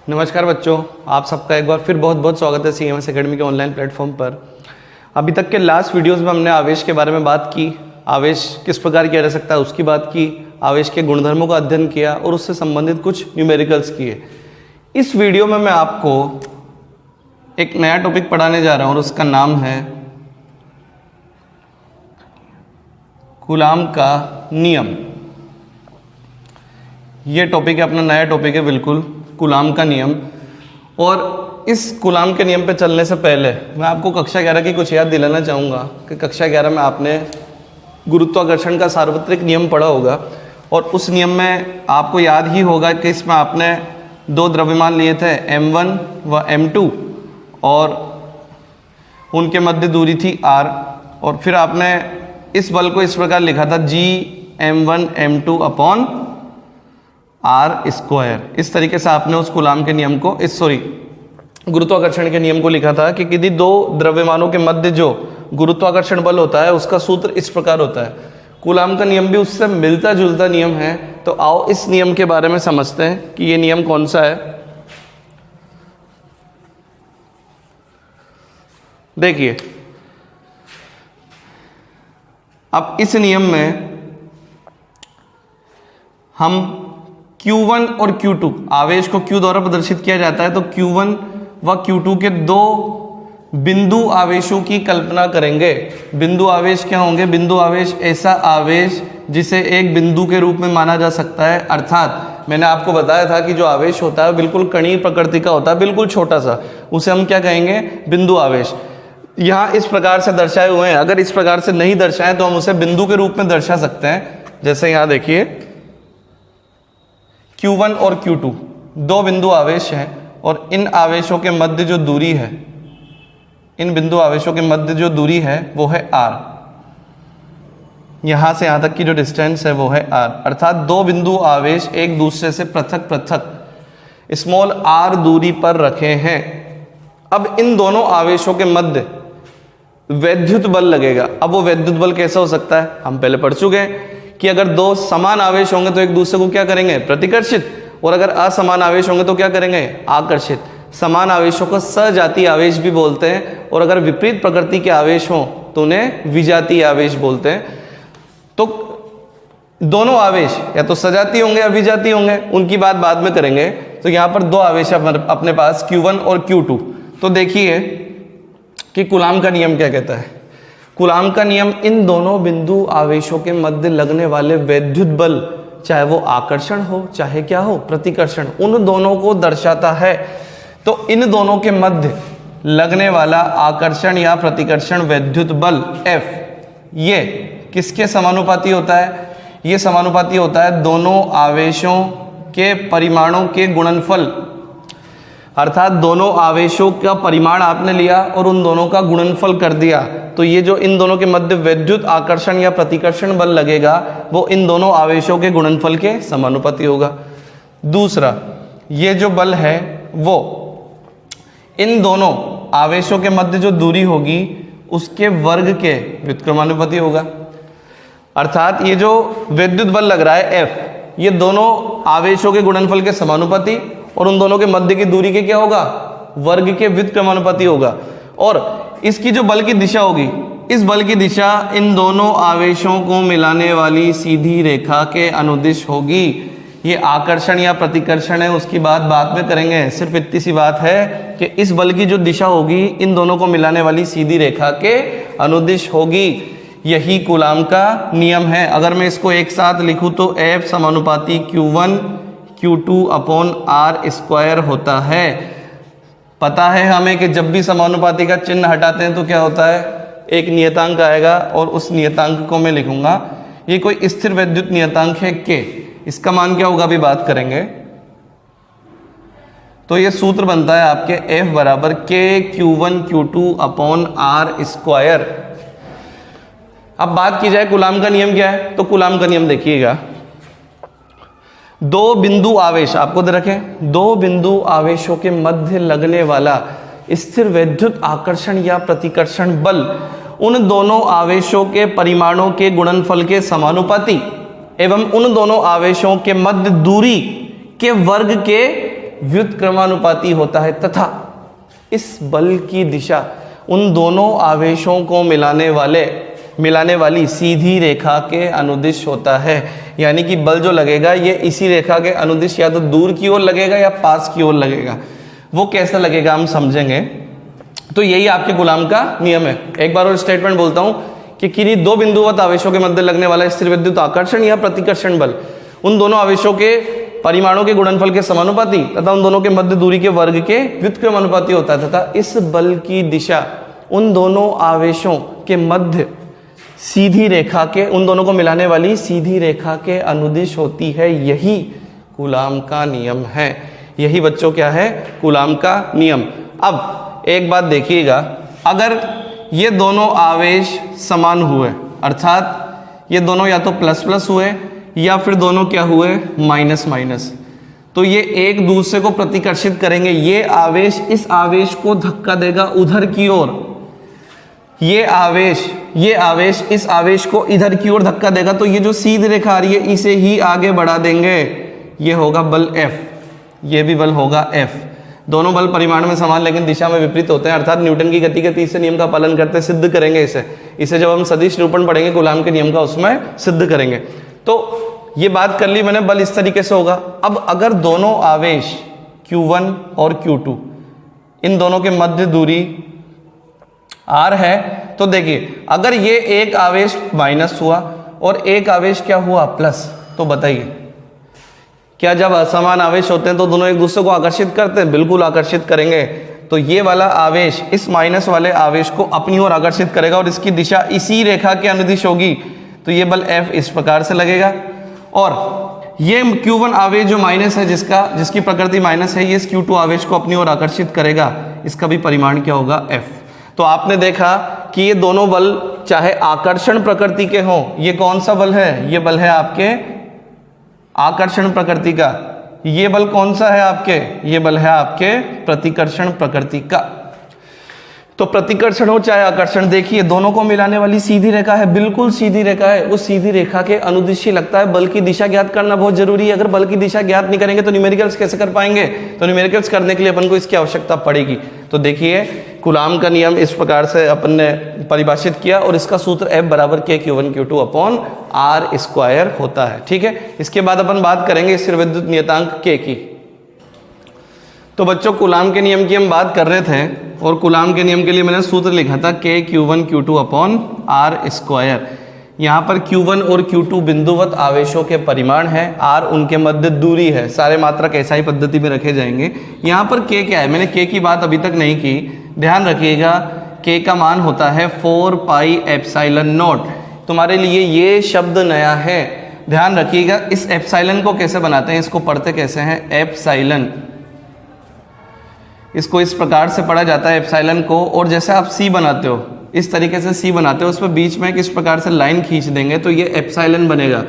नमस्कार बच्चों, आप सबका एक बार फिर बहुत बहुत स्वागत है CMS एकेडमी के ऑनलाइन प्लेटफॉर्म पर। अभी तक के लास्ट वीडियोस में हमने आवेश के बारे में बात की, आवेश किस प्रकार किया जा सकता है उसकी बात की, आवेश के गुणधर्मों का अध्ययन किया और उससे संबंधित कुछ न्यूमेरिकल्स किए। इस वीडियो में मैं आपको एक नया टॉपिक पढ़ाने जा रहा हूँ और उसका नाम है कूलाम का नियम। ये टॉपिक है, अपना नया टॉपिक है बिल्कुल, कूलाम का नियम। और इस कूलाम के नियम पे चलने से पहले मैं आपको कक्षा 11 की कुछ याद दिलाना चाहूँगा कि कक्षा 11 में आपने गुरुत्वाकर्षण का सार्वत्रिक नियम पढ़ा होगा और उस नियम में आपको याद ही होगा कि इसमें आपने दो द्रव्यमान लिए थे, m1 व m2, और उनके मध्य दूरी थी r। और फिर आपने इस बल को इस प्रकार लिखा था g m1 m2 upon r square. इस तरीके से आपने उस कूलाम के नियम को गुरुत्वाकर्षण के नियम को लिखा था कि किसी दो द्रव्यमानों के मध्य जो गुरुत्वाकर्षण बल होता है उसका सूत्र इस प्रकार होता है। कूलाम का नियम भी उससे मिलता जुलता नियम है। तो आओ इस नियम के बारे में समझते हैं कि ये नियम कौन सा है। देखिए, अब इस नियम में हम Q1 और Q2 आवेश को Q द्वारा प्रदर्शित किया जाता है, तो Q1 व Q2 के दो बिंदु आवेशों की कल्पना करेंगे। बिंदु आवेश क्या होंगे? बिंदु आवेश ऐसा आवेश जिसे एक बिंदु के रूप में माना जा सकता है। अर्थात मैंने आपको बताया था कि जो आवेश होता है बिल्कुल कणीय प्रकृति का होता है, बिल्कुल छोटा सा, उसे हम क्या कहेंगे? बिंदु आवेश। यहाँ इस प्रकार से दर्शाए हुए हैं। अगर इस प्रकार से नहीं दर्शाएं तो हम उसे बिंदु के रूप में दर्शा सकते हैं। जैसे यहाँ देखिए, Q1 और Q2 दो बिंदु आवेश हैं और इन आवेशों के मध्य जो दूरी है, इन बिंदु आवेशों के मध्य जो दूरी है वो है r। यहां से यहां तक की जो डिस्टेंस है वो है r। अर्थात दो बिंदु आवेश एक दूसरे से पृथक पृथक स्मॉल r दूरी पर रखे हैं। अब इन दोनों आवेशों के मध्य वैद्युत बल लगेगा। अब वो वैद्युत बल कैसा हो सकता है? हम पहले पढ़ चुके हैं कि अगर दो समान आवेश होंगे तो एक दूसरे को क्या करेंगे? प्रतिकर्षित। और अगर असमान आवेश होंगे तो क्या करेंगे? आकर्षित। समान आवेशों को सजातीय आवेश भी बोलते हैं और अगर विपरीत प्रकृति के आवेश हों तो उन्हें विजातीय आवेश बोलते हैं। तो दोनों आवेश या तो सजातीय होंगे या विजातीय होंगे, उनकी बात बाद में करेंगे। तो यहाँ पर दो आवेश अपने पास Q1 और Q2। तो देखिए कि कूलाम का नियम क्या कहता है। कूलाम का नियम इन दोनों बिंदु आवेशों के मध्य लगने वाले वैद्युत बल, चाहे वो आकर्षण हो चाहे क्या हो प्रतिकर्षण, उन दोनों को दर्शाता है। तो इन दोनों के मध्य लगने वाला आकर्षण या प्रतिकर्षण वैद्युत बल F, ये किसके समानुपाती होता है? ये समानुपाती होता है दोनों आवेशों के परिमाणों के गुणनफल। अर्थात दोनों आवेशों का परिमाण आपने लिया और उन दोनों का गुणनफल कर दिया, तो ये जो इन दोनों के मध्य वैद्युत आकर्षण या प्रतिकर्षण बल लगेगा वो इन दोनों आवेशों के गुणनफल के समानुपाती होगा। दूसरा, ये जो बल है वो इन दोनों आवेशों के मध्य जो दूरी होगी उसके वर्ग के व्युत्क्रमानुपाती होगा। अर्थात ये जो वैद्युत बल लग रहा है F, ये दोनों आवेशों के गुणनफल के समानुपाती और उन दोनों के मध्य की दूरी के क्या होगा? वर्ग के व्युत्क्रमानुपाती होगा। और इसकी जो बल की दिशा होगी, इस बल की दिशा इन दोनों आवेशों को मिलाने वाली सीधी रेखा के अनुदिश होगी। ये आकर्षण या प्रतिकर्षण है, उसकी बात बाद में करेंगे। सिर्फ इतनी सी बात है कि इस बल की जो दिशा होगी इन दोनों को मिलाने वाली सीधी रेखा के अनुदिश होगी। यही कूलाम का नियम है। अगर मैं इसको एक साथ लिखूं तो F समानुपाती Q1 Q2 upon r square होता है। पता है हमें कि जब भी समानुपाती का चिन्ह हटाते हैं तो क्या होता है? एक नियतांक आएगा और उस नियतांक को मैं लिखूंगा। ये कोई स्थिर वैद्युत नियतांक है K। इसका मान क्या होगा अभी बात करेंगे। तो ये सूत्र बनता है आपके F बराबर K Q1 Q2 upon r square. अब बात की जाए कूलाम का नियम क्या है, तो कूलाम का नियम देखिएगा। दो बिंदु आवेश आपको दे रखें, दो बिंदु आवेशों के मध्य लगने वाला स्थिर वैद्युत आकर्षण या प्रतिकर्षण बल उन दोनों आवेशों के परिमाणों के गुणनफल के समानुपाती एवं उन दोनों आवेशों के मध्य दूरी के वर्ग के व्युत्क्रमानुपाती होता है तथा इस बल की दिशा उन दोनों आवेशों को मिलाने वाली सीधी रेखा के अनुदिश होता है। यानी कि बल जो लगेगा ये इसी रेखा के अनुदिश या तो दूर की ओर लगेगा या पास की ओर लगेगा। वो कैसा लगेगा हम समझेंगे। तो यही आपके कूलाम का नियम है। एक बार और स्टेटमेंट बोलता हूं कि किन्हीं दो बिंदुवत आवेशों के मध्य लगने वाला स्थिर विद्युत आकर्षण या प्रतिकर्षण बल उन दोनों आवेशों के परिमाणों के गुणनफल के समानुपाती तथा उन दोनों के मध्य दूरी के वर्ग के व्युत्क्रमानुपाती होता है तथा इस बल की दिशा उन दोनों आवेशों के मध्य सीधी रेखा के उन दोनों को मिलाने वाली सीधी रेखा के अनुदिश होती है। यही कूलाम का नियम है। यही बच्चों क्या है? कूलाम का नियम। अब एक बात देखिएगा, अगर ये दोनों आवेश समान हुए अर्थात ये दोनों या तो प्लस प्लस हुए या फिर दोनों क्या हुए? माइनस माइनस, तो ये एक दूसरे को प्रतिकर्षित करेंगे। ये आवेश आवेश को धक्का देगा उधर की ओर, ये आवेश इस आवेश को इधर की ओर धक्का देगा। तो ये जो सीधी रेखा आ रही है इसे ही आगे बढ़ा देंगे। ये होगा बल F, ये भी बल होगा F। दोनों बल परिमाण में समान लेकिन दिशा में विपरीत होते हैं अर्थात न्यूटन की गति के तीसरे नियम का पालन करते सिद्ध करेंगे इसे जब हम सदिश निरूपण पढ़ेंगे कूलाम के नियम का उसमें सिद्ध करेंगे। तो ये बात कर ली मैंने, बल इस तरीके से होगा। अब अगर दोनों आवेश Q1 और Q2 इन दोनों के मध्य दूरी R है तो देखिए अगर ये एक आवेश माइनस हुआ और एक आवेश क्या हुआ? प्लस, तो बताइए क्या जब असमान आवेश होते हैं तो दोनों एक दूसरे को आकर्षित करते हैं? बिल्कुल आकर्षित करेंगे। तो ये वाला आवेश इस माइनस वाले आवेश को अपनी ओर आकर्षित करेगा और इसकी दिशा इसी रेखा के अनुदिश होगी। तो ये बल F इस प्रकार से लगेगा और ये Q1 आवेश जो माइनस है जिसकी प्रकृति माइनस है, ये इस Q2 आवेश को अपनी ओर आकर्षित करेगा। इसका भी परिमाण क्या होगा? F। तो आपने देखा कि ये दोनों बल चाहे आकर्षण प्रकृति के हों, ये कौन सा बल है? ये बल है आपके आकर्षण प्रकृति का। ये बल कौन सा है आपके? ये बल है आपके प्रतिकर्षण प्रकृति का। तो प्रतिकर्षण हो चाहे आकर्षण, देखिए दोनों को मिलाने वाली सीधी रेखा है, बिल्कुल सीधी रेखा है। उस सीधी रेखा के अनुदिश ही लगता है। बल की दिशा ज्ञात करना बहुत जरूरी है। अगर बल की दिशा ज्ञात नहीं करेंगे तो न्यूमेरिकल्स कैसे कर पाएंगे? तो न्यूमेरिकल्स करने के लिए अपन को इसकी आवश्यकता पड़ेगी। तो देखिए कूलाम का नियम इस प्रकार से अपन ने परिभाषित किया और इसका सूत्र F बराबर K Q1 Q2 upon R square होता है। ठीक है, इसके बाद अपन बात करेंगे स्थिर विद्युत नियतांक K की। तो बच्चों कूलाम के नियम की हम बात कर रहे थे और कूलाम के नियम के लिए मैंने सूत्र लिखा था K Q1 Q2 upon R square. यहाँ पर Q1 और Q2 बिंदुवत आवेशों के परिमाण है, R उनके मध्य दूरी है। सारे मात्रक ऐसा ही पद्धति में रखे जाएंगे। यहाँ पर K क्या है? मैंने K की बात अभी तक नहीं की, ध्यान रखिएगा। K का मान होता है 4 पाई एप्सिलॉन नॉट। तुम्हारे लिए ये शब्द नया है, ध्यान रखिएगा। इस एप्सिलॉन को कैसे बनाते हैं, इसको पढ़ते कैसे हैं? एप्सिलॉन, इसको इस प्रकार से पढ़ा जाता है एप्सिलॉन को। और जैसे आप सी बनाते हो, इस तरीके से सी बनाते हो, उस पर बीच में किस प्रकार से लाइन खींच देंगे तो ये एप्सिलॉन बनेगा।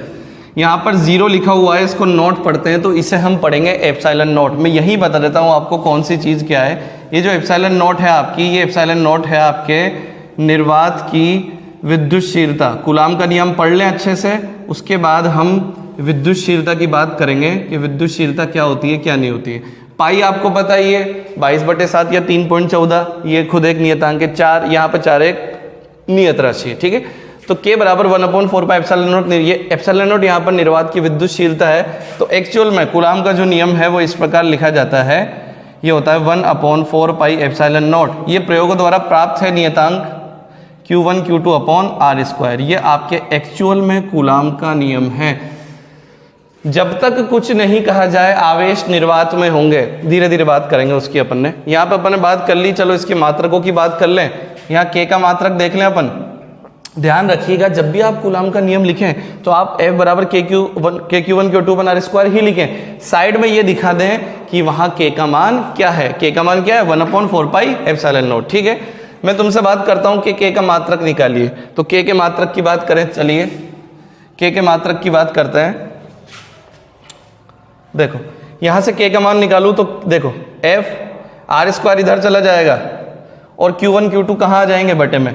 यहाँ पर 0 लिखा हुआ है, इसको नॉट पढ़ते हैं तो इसे हम पढ़ेंगे एप्सिलॉन नॉट। मैं यही बता देता हूँ आपको कौन सी चीज़ क्या है। ये जो एप्सिलॉन नॉट है आपकी, ये एप्सिलॉन नॉट है आपके निर्वात की विद्युतशीलता। कूलाम का नियम पढ़ लें अच्छे से, उसके बाद हम विद्युतशीलता की बात करेंगे कि विद्युतशीलता क्या होती है क्या नहीं होती है। पाई आपको पता ही है 22/7 या 3.14, ये खुद एक नियतांक है। 4 यहाँ पर 4 एक नियत राशि है। ठीक है, तो K बराबर 1/4 पाई एप्सिलॉन नॉट। ये एप्सिलॉन नॉट यहाँ पर निर्वात की विद्युतशीलता है। तो एक्चुअल में कूलाम का जो नियम है वो इस प्रकार लिखा जाता है, ये होता है 1/4 पाई एप्सिलॉन नॉट। ये प्रयोगों द्वारा प्राप्त है नियतांक Q1 Q2 upon R square. ये आपके एक्चुअल में कूलाम का नियम है। जब तक कुछ नहीं कहा जाए आवेश निर्वात में होंगे, धीरे धीरे बात करेंगे उसकी अपन ने। यहाँ पे अपन ने बात कर ली, चलो इसके मात्रकों की बात कर लें। यहाँ K का मात्रक देख लें अपन। ध्यान रखिएगा जब भी आप कूलाम का नियम लिखें तो आप F बराबर KQ1 Q2 upon R square ही लिखें। साइड में ये दिखा दें कि वहाँ K का मान क्या है। K का मान क्या है? 1/4 पाई एप्सिलॉन नॉट। ठीक है, मैं तुमसे बात करता हूँ कि K का मात्रक निकालिए। तो K के मात्रक की बात करें, चलिए K के मात्रक की बात करते हैं। देखो यहां से K का मान निकालूं तो देखो F R स्क्वायर इधर चला जाएगा और Q1 Q2 कहाँ आ जाएंगे? बटे में,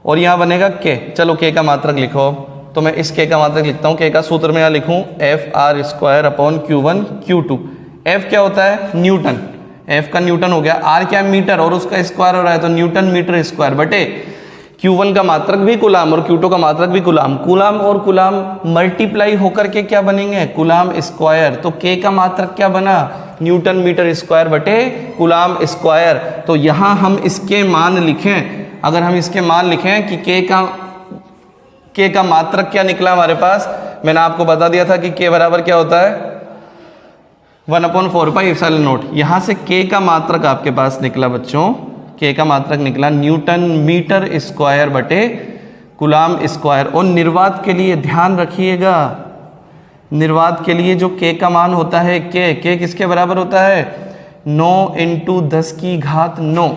और यहां बनेगा K। चलो K का मात्रक लिखो, तो मैं इस K का मात्रक लिखता हूं। K का सूत्र में यहां लिखूं F R square upon Q1 Q2। F क्या होता है? न्यूटन। F का न्यूटन हो गया, R क्या है? मीटर, और उसका स्क्वायर हो रहा है तो न्यूटन मीटर स्क्वायर बटे Q1 का मात्रक भी कूलाम और Q2 का मात्रक भी कूलाम। कूलाम और कूलाम मल्टीप्लाई होकर के क्या बनेंगे? Coulomb square. तो K का मात्रक क्या बना? न्यूटन मीटर स्क्वायर बटे कूलाम स्क्वायर। तो यहां हम इसके मान लिखें, अगर हम इसके मान लिखें कि K का मात्रक क्या निकला हमारे पास, मैंने आपको बता दिया था कि K बराबर क्या होता है? 1/4 पाई एप्सिलॉन नॉट। यहां से K का मात्रक आपके पास निकला बच्चों, K का मात्रक निकला न्यूटन मीटर स्क्वायर बटे कूलाम स्क्वायर। और निर्वात के लिए ध्यान रखिएगा, निर्वात के लिए जो K का मान होता है, K किसके बराबर होता है? 9 × 10⁻9।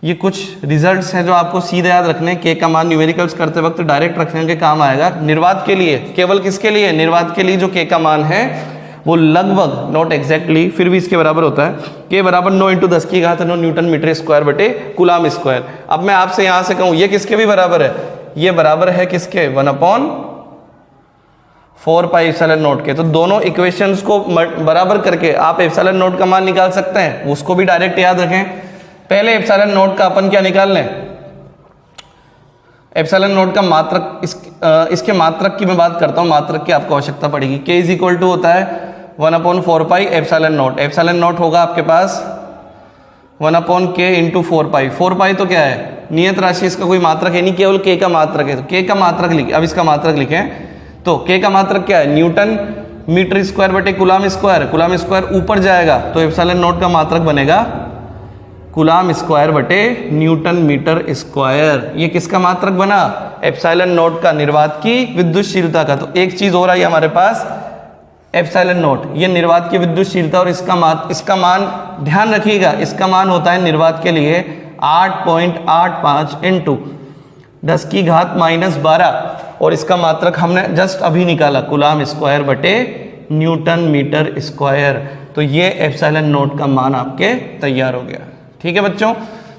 ये कुछ रिजल्ट्स हैं जो आपको सीधे याद रखने। K का मान न्यूमेरिकल्स करते वक्त डायरेक्ट रखने के काम आएगा। निर्वात के लिए, केवल किसके लिए? निर्वात के लिए जो K का मान है वो लगभग, नॉट एग्जैक्टली, फिर भी इसके बराबर होता है। K बराबर 9 × 10⁻9 न्यूटन मीटर स्क्वायर बटे कूलाम स्क्वायर। अब मैं आपसे यहां से कहूं ये किसके भी बराबर है? ये बराबर है किसके? 1/4 पाई एप्सिलॉन नॉट के। तो दोनों इक्वेशंस को बराबर करके आप एप्सिलॉन नॉट का मान निकाल सकते हैं, उसको भी डायरेक्ट याद रखें। पहले एप्सिलॉन नॉट का अपन क्या निकाल लें? एप्सिलॉन नॉट का मात्रक, इसके मात्रक की मैं बात करता हूं, मात्रक की आपको आवश्यकता पड़ेगी। K = होता है 1/4 pi epsilon not. Epsilon not होगा आपके पास 1/K × 4 पाई। 4 पाई तो क्या है? नियत राशि, इसका कोई मात्रक है नहीं, केवल K का मात्रक है। तो K का मात्रक लिखे, अब इसका मात्रक लिखें तो K का मात्रक क्या है? न्यूटन मीटर स्क्वायर बटे कूलाम स्क्वायर। कूलाम स्क्वायर ऊपर जाएगा तो एप्सिलॉन नॉट का मात्रक बनेगा कूलाम स्क्वायर बटे न्यूटन मीटर स्क्वायर। ये किसका मात्रक बना? एप्सिलॉन नॉट का, निर्वात की विद्युतशीलता का। तो एक चीज हो रहा है हमारे पास, एप्सिलॉन नॉट, ये निर्वात की विद्युतशीलता, और इसका मान ध्यान रखिएगा, इसका मान होता है निर्वात के लिए 8.85 × 10⁻12, और इसका मात्रक हमने जस्ट अभी निकाला, कूलाम स्क्वायर बटे न्यूटन मीटर स्क्वायर। तो ये एप्सिलॉन नॉट का मान आपके तैयार हो गया। ठीक है बच्चों,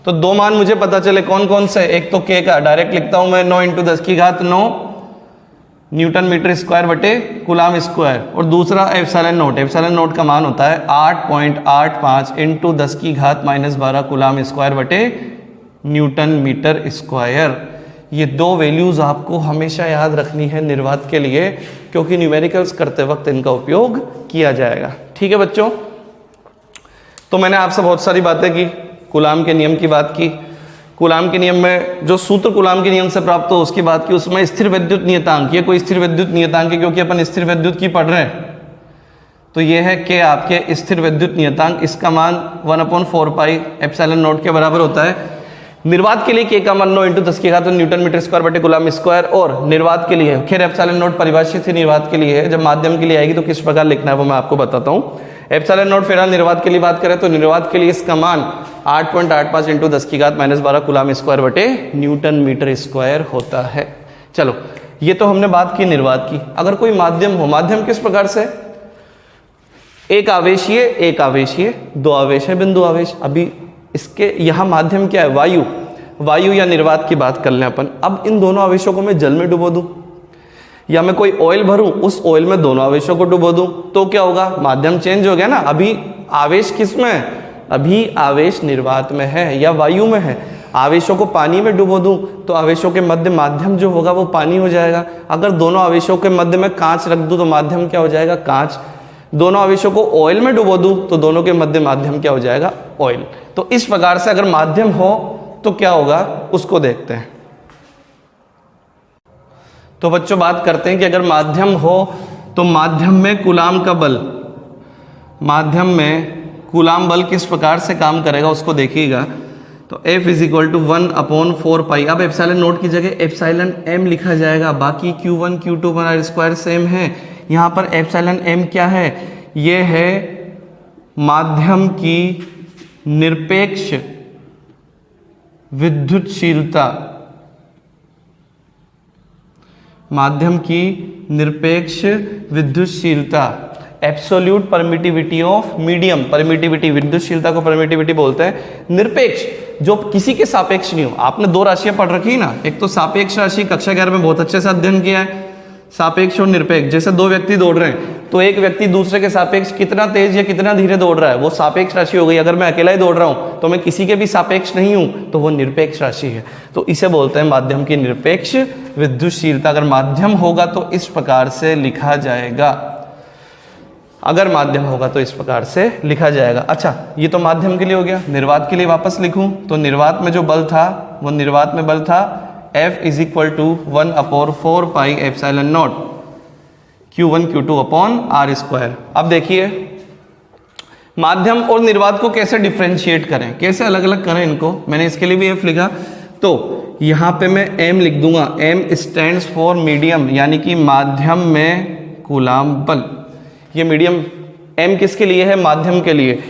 तो दो मान मुझे पता चले कौन कौन से। एक तो K का डायरेक्ट लिखता हूं मैं, 9 × 10⁻9 न्यूटन मीटर स्क्वायर बटे कूलाम स्क्वायर, और दूसरा एप्सिलॉन नॉट। एप्सिलॉन नॉट का मान होता है 8.85 × 10⁻12 कूलाम स्क्वायर बटे न्यूटन मीटर स्क्वायर। ये दो वैल्यूज आपको हमेशा याद रखनी है निर्वात के लिए, क्योंकि न्यूमेरिकल्स करते वक्त इनका उपयोग किया जाएगा। ठीक है बच्चों, तो मैंने आपसे बहुत सारी बातें की, कूलाम के नियम की बात की, कूलाम के नियम में जो सूत्र कूलाम के नियम से प्राप्त हो उसकी बात की, उसमें स्थिर विद्युत नियतांक, ये कोई स्थिर विद्युत नियतांक है क्योंकि अपन स्थिर विद्युत की पढ़ रहे हैं, तो ये है कि आपके स्थिर विद्युत नियतांक, इसका मान 1/4 पाई एप्सिलॉन नॉट के बराबर होता है। निर्वात के लिए K का मान 9 × 10⁻9 न्यूटन मीटर स्क्वायर बटे कूलाम स्क्वायर, और निर्वात के लिए, खैर एप्सिलॉन नॉट परिभाषित ही निर्वात के लिए है, जब माध्यम के लिए आएगी तो किस प्रकार लिखना है वो मैं आपको बताता हूँ। एप्सिलॉन नॉट फिलहाल निर्वात के लिए बात करें तो निर्वात के लिए इसका मान 8.85 × 10⁻12 कूलाम स्क्वायर बटे न्यूटन मीटर स्क्वायर होता है। चलो, ये तो हमने बात की निर्वात की। अगर कोई माध्यम हो, माध्यम किस प्रकार से? एक आवेशीय, एक आवेशीय, दो आवेश है, बिंदु आवेश। अभी इसके यहां माध्यम क्या है? वायु, वायु या निर्वात की बात कर लें अपन। अब इन दोनों आवेशों को मैं जल में डुबो दूं, या मैं कोई ऑयल भरूं, उस ऑयल में दोनों आवेशों को डुबो दूं, तो क्या होगा? माध्यम चेंज हो गया ना। अभी आवेश किस में है? अभी आवेश निर्वात में है या वायु में है। आवेशों को पानी में डुबो दूं तो आवेशों के मध्य माध्यम जो होगा वो पानी हो जाएगा। अगर दोनों आवेशों के मध्य में कांच रख दूं तो माध्यम क्या हो जाएगा? कांच। दोनों आवेशों को ऑयल में डुबो दूं तो दोनों के मध्य माध्यम क्या हो जाएगा? ऑयल। तो इस प्रकार से अगर माध्यम हो तो क्या होगा उसको देखते हैं। तो बच्चों बात करते हैं कि अगर माध्यम हो तो माध्यम में कूलाम का बल, माध्यम में कूलाम बल किस प्रकार से काम करेगा उसको देखिएगा। तो F = 1/4 पाई। अब एप्सिलॉन नॉट की जगह एप्सिलॉन m लिखा जाएगा, बाकी Q1 Q2 बना स्क्वायर सेम है। यहाँ पर एप्सिलॉन m क्या है? ये है माध्यम की निरपेक्ष विद्युतशीलता, माध्यम की निरपेक्ष विद्युतशीलता, absolute permittivity of medium. Permittivity, विद्युतशीलता को परमिटिविटी बोलते हैं। निरपेक्ष, जो किसी के सापेक्ष नहीं हो। आपने दो राशियां पढ़ रखी है ना, एक तो सापेक्ष राशि कक्षा 11 में बहुत अच्छे से अध्ययन किया है, सापेक्ष और निरपेक्ष। जैसे दो व्यक्ति दौड़ रहे हैं, तो एक व्यक्ति दूसरे के सापेक्ष कितना तेज या कितना धीरे दौड़ रहा है वो सापेक्ष राशि हो गई। अगर मैं अकेला ही दौड़ रहा हूं तो मैं किसी के भी सापेक्ष नहीं हूं तो वो निरपेक्ष राशि है। तो इसे बोलते हैं माध्यम की निरपेक्ष विद्युतशीलता। अगर माध्यम होगा तो इस प्रकार से लिखा जाएगा, अगर माध्यम होगा तो इस प्रकार से लिखा जाएगा। अच्छा, ये तो माध्यम के लिए हो गया। निर्वात के लिए वापस लिखूं तो निर्वात में जो बल था वो निर्वात में बल था F = 1/4 pi epsilon not Q1 Q2 upon R²। अब देखिए माध्यम और निर्वात को कैसे डिफ्रेंशिएट करें, कैसे अलग अलग करें इनको। मैंने इसके लिए भी F लिखा, तो यहाँ पे मैं M लिख दूंगा। M स्टैंड्स फॉर मीडियम, यानी कि माध्यम में कूलाम बल। ये मीडियम M किसके लिए है? माध्यम के लिए।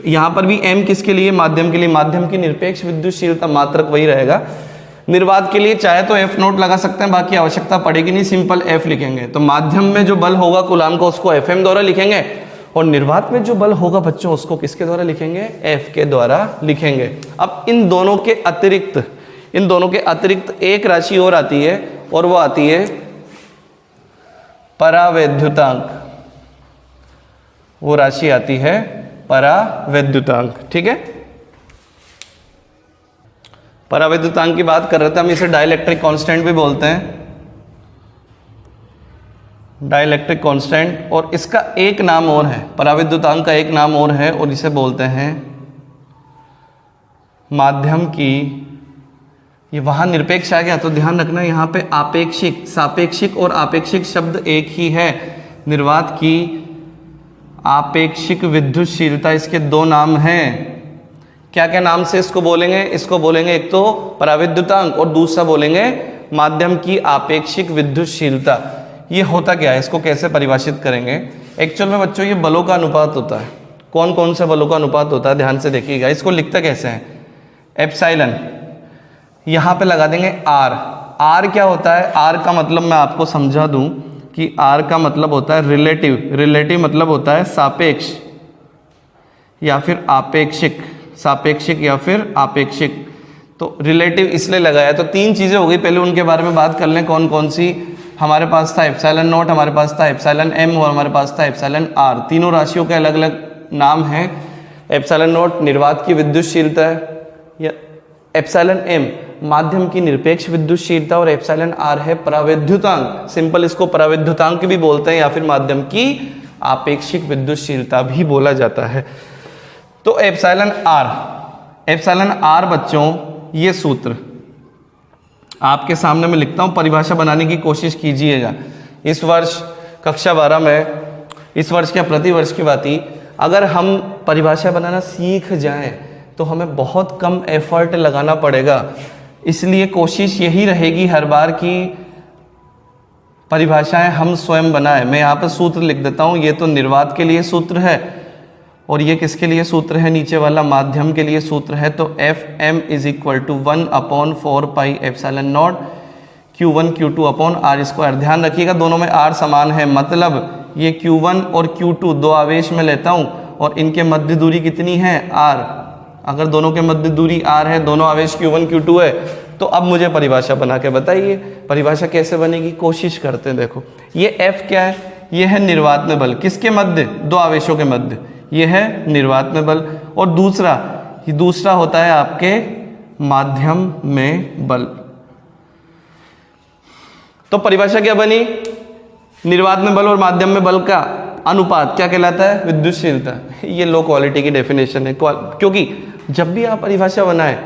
यहाँ पर भी M किसके लिए? माध्यम के लिए। माध्यम की निरपेक्ष विद्युतशीलता मात्रक वही रहेगा। निर्वात के लिए चाहे तो F0 लगा सकते हैं, बाकी आवश्यकता पड़ेगी नहीं, सिंपल F लिखेंगे। तो माध्यम में जो बल होगा कूलाम का उसको FM द्वारा लिखेंगे, और निर्वात में जो बल होगा बच्चों उसको किसके द्वारा लिखेंगे? F के द्वारा लिखेंगे। अब इन दोनों के अतिरिक्त एक राशि और आती है, और वो आती है परावैद्युतांक। वो राशि आती है परावैद्युतांक। ठीक है, परावैद्युतांक की बात कर रहे थे हम, इसे डाइलेक्ट्रिक कांस्टेंट भी बोलते हैं, डाइलेक्ट्रिक कांस्टेंट। और इसका एक नाम और है, परावैद्युतांक का एक नाम और है, और इसे बोलते हैं माध्यम की। ये वहां निरपेक्ष आ गया तो ध्यान रखना यहाँ पे आपेक्षिक, सापेक्षिक और आपेक्षिक शब्द एक ही है। निर्वात की आपेक्षिक विद्युतशीलता, इसके दो नाम हैं। क्या क्या नाम से इसको बोलेंगे? इसको बोलेंगे एक तो परावैद्युतांक और दूसरा बोलेंगे माध्यम की आपेक्षिक विद्युतशीलता। ये होता क्या है, इसको कैसे परिभाषित करेंगे? एक्चुअल में बच्चों ये बलों का अनुपात होता है। कौन कौन से बलों का अनुपात होता है ध्यान से देखिएगा। इसको लिखते कैसे हैं? एप्सिलॉन, यहाँ पे लगा देंगे R। R क्या होता है? R का मतलब मैं आपको समझा दूं कि R का मतलब होता है रिलेटिव। रिलेटिव मतलब होता है सापेक्ष या फिर आपेक्षिक, सापेक्षिक या फिर आपेक्षिक। तो रिलेटिव इसलिए लगाया। तो तीन चीज़ें हो गई, पहले उनके बारे में बात कर लें। कौन कौन सी? हमारे पास था एप्सिलॉन नॉट, हमारे पास था एप्सिलॉन M और हमारे पास था एप्सिलॉन R। तीनों राशियों के अलग अलग नाम हैं। एप्सिलॉन नॉट निर्वात की विद्युतशीलता है, या एप्सिलॉन M माध्यम की निरपेक्ष विद्युतशीलता, और एप्सिलॉन R है परावैद्युतांक। सिंपल इसको परावैद्युतांक भी बोलते हैं या फिर माध्यम की आपेक्षिक विद्युतशीलता भी बोला जाता है। तो एप्सिलॉन R बच्चों, ये सूत्र आपके सामने मैं लिखता हूं, परिभाषा बनाने की कोशिश कीजिएगा। इस वर्ष कक्षा 12 में, इस वर्ष क्या प्रतिवर्ष की बात ही, अगर हम परिभाषा बनाना सीख जाएं तो हमें बहुत कम एफर्ट लगाना पड़ेगा। इसलिए कोशिश यही रहेगी हर बार की परिभाषाएं हम स्वयं बनाएं। मैं यहाँ पर सूत्र लिख देता हूँ। ये तो निर्वात के लिए सूत्र है, और ये किसके लिए सूत्र है? नीचे वाला माध्यम के लिए सूत्र है। तो FM = 1/4 pi epsilon not Q1 Q2 upon R²। ध्यान रखिएगा दोनों में R समान है, मतलब ये Q1 और Q2 दो आवेश में लेता हूँ, और इनके मध्य दूरी कितनी है? R। अगर दोनों के मध्य दूरी R है, दोनों आवेश Q1 Q2 है, तो अब मुझे परिभाषा बना के बताइए। परिभाषा कैसे बनेगी? कोशिश करते हैं। देखो ये F क्या है? ये है निर्वात में बल। किसके मध्य? दो आवेशों के मध्य। ये है निर्वात में बल। और दूसरा होता है आपके माध्यम में बल। तो परिभाषा क्या बनी? निर्वात में बल और माध्यम में बल का अनुपात क्या कहलाता है? विद्युतशीलता। ये लो क्वालिटी की डेफिनेशन है, क्योंकि जब भी आप परिभाषा बनाएं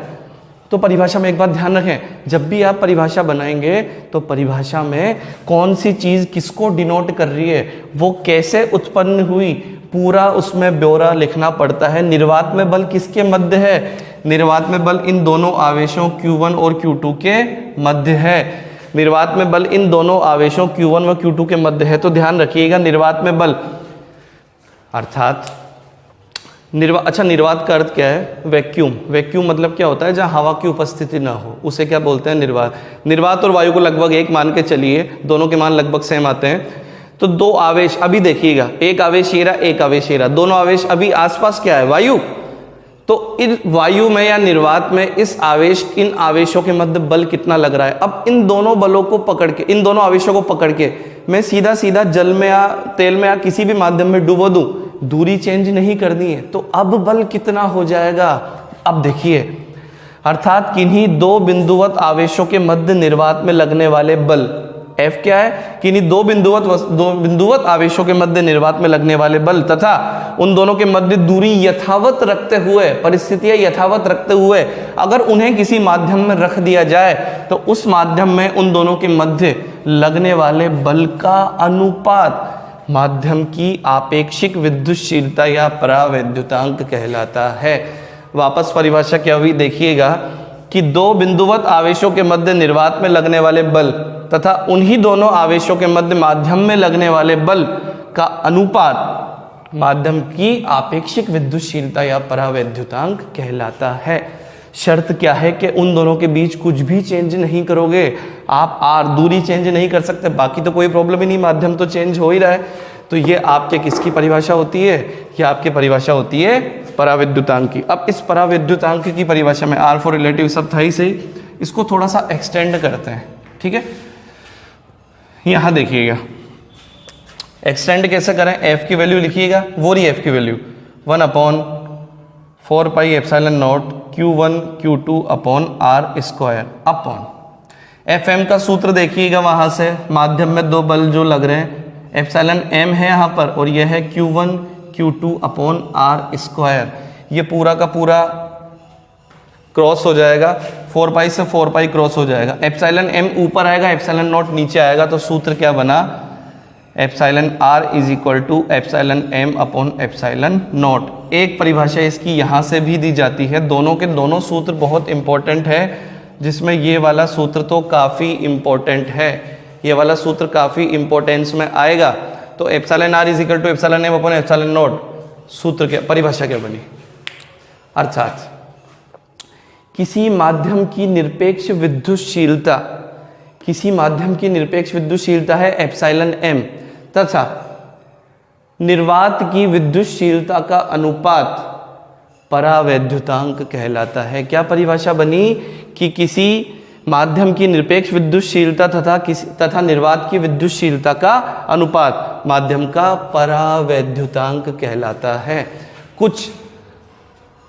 तो परिभाषा में एक बात ध्यान रखें, जब भी आप परिभाषा बनाएंगे तो परिभाषा में कौन सी चीज किसको डिनोट कर रही है, वो कैसे उत्पन्न हुई, पूरा उसमें ब्यौरा लिखना पड़ता है। निर्वात में बल किसके मध्य है? निर्वात में बल इन दोनों आवेशों Q1 और Q2 के मध्य है। निर्वात में बल इन दोनों आवेशों Q1 व Q2 के मध्य है। तो ध्यान रखिएगा निर्वात में बल अर्थात निर्वात का अर्थ क्या है? वैक्यूम। वैक्यूम मतलब क्या होता है? जहां हवा की उपस्थिति ना हो, उसे क्या बोलते हैं? निर्वात। निर्वात और वायु को लगभग एक मान के चलिए, दोनों के मान लगभग सेम आते हैं। तो दो आवेश, अभी देखिएगा, एक आवेश ये रहा, एक आवेश ये रहा, दोनों आवेश अभी आसपास क्या है? वायु। तो इन वायु में या निर्वात में इन आवेशों के मध्य बल कितना लग रहा है। अब इन दोनों बलों को पकड़ के, इन दोनों आवेशों को पकड़ के मैं सीधा सीधा जल में या तेल में या किसी भी माध्यम में डुबो दूं, दूरी चेंज नहीं करनी है, तो अब बल कितना हो जाएगा। अब देखिए, अर्थात किन्हीं दो बिंदुवत आवेशों के मध्य निर्वात में लगने वाले बल, F क्या है, किन्हीं दो बिंदुवत आवेशों के मध्य निर्वात में लगने वाले बल तथा उन दोनों के मध्य दूरी यथावत रखते हुए, परिस्थितियां यथावत रखते हुए अगर उन्हें किसी माध्यम में रख दिया जाए तो उस माध्यम में उन दोनों के मध्य लगने वाले बल का अनुपात माध्यम की आपेक्षिक विद्युतशीलता या परावैद्युतांक कहलाता है। वापस परिभाषा क्या हुई देखिएगा कि दो बिंदुवत आवेशों के मध्य निर्वात में लगने वाले बल तथा उन्हीं दोनों आवेशों के मध्य माध्यम में लगने वाले बल का अनुपात माध्यम की आपेक्षिक विद्युतशीलता या परावैद्युतांक कहलाता है। शर्त क्या है कि उन दोनों के बीच कुछ भी चेंज नहीं करोगे आप, आर दूरी चेंज नहीं कर सकते, बाकी तो कोई प्रॉब्लम ही नहीं, माध्यम तो चेंज हो ही रहा है। तो ये आपके किसकी परिभाषा होती है, ये आपकी परिभाषा होती है परावैद्युतांक की। अब इस परावैद्युतांक की परिभाषा में आर फॉर रिलेटिव सब था ही सही, इसको थोड़ा सा एक्सटेंड करते हैं, ठीक है। यहां देखिएगा एक्सटेंड कैसे करें, एफ की वैल्यू लिखिएगा, वो रही एफ की value 1/4 pi epsilon not Q1 Q2 upon R square upon FM का सूत्र देखिएगा, वहां से माध्यम में दो बल जो लग रहे हैं, एप्सिलॉन M है यहाँ पर और यह है Q1 Q2 upon R square, ये पूरा का पूरा क्रॉस हो जाएगा, 4 पाई से 4 पाई क्रॉस हो जाएगा, एप्सिलॉन M ऊपर आएगा, एप्सिलॉन नॉट नीचे आएगा, तो सूत्र क्या बना, epsilon R is equal to epsilon M upon epsilon not. एक परिभाषा इसकी यहाँ से भी दी जाती है, दोनों के दोनों सूत्र बहुत इंपॉर्टेंट है, जिसमें ये वाला सूत्र तो काफ़ी इंपॉर्टेंट है, ये वाला सूत्र काफ़ी इंपॉर्टेंस में आएगा। तो epsilon R is equal to epsilon M upon epsilon naught, सूत्र क्या, परिभाषा क्या बनी, अर्थात किसी माध्यम की निरपेक्ष विद्युतशीलता, किसी माध्यम की निरपेक्ष विद्युतशीलता है एप्सिलॉन M तथा निर्वात की विद्युतशीलता का अनुपात परावैद्युतांक कहलाता है। क्या परिभाषा बनी कि किसी माध्यम की निरपेक्ष विद्युतशीलता तथा निर्वात की विद्युतशीलता का अनुपात माध्यम का परावैद्युतांक कहलाता है। कुछ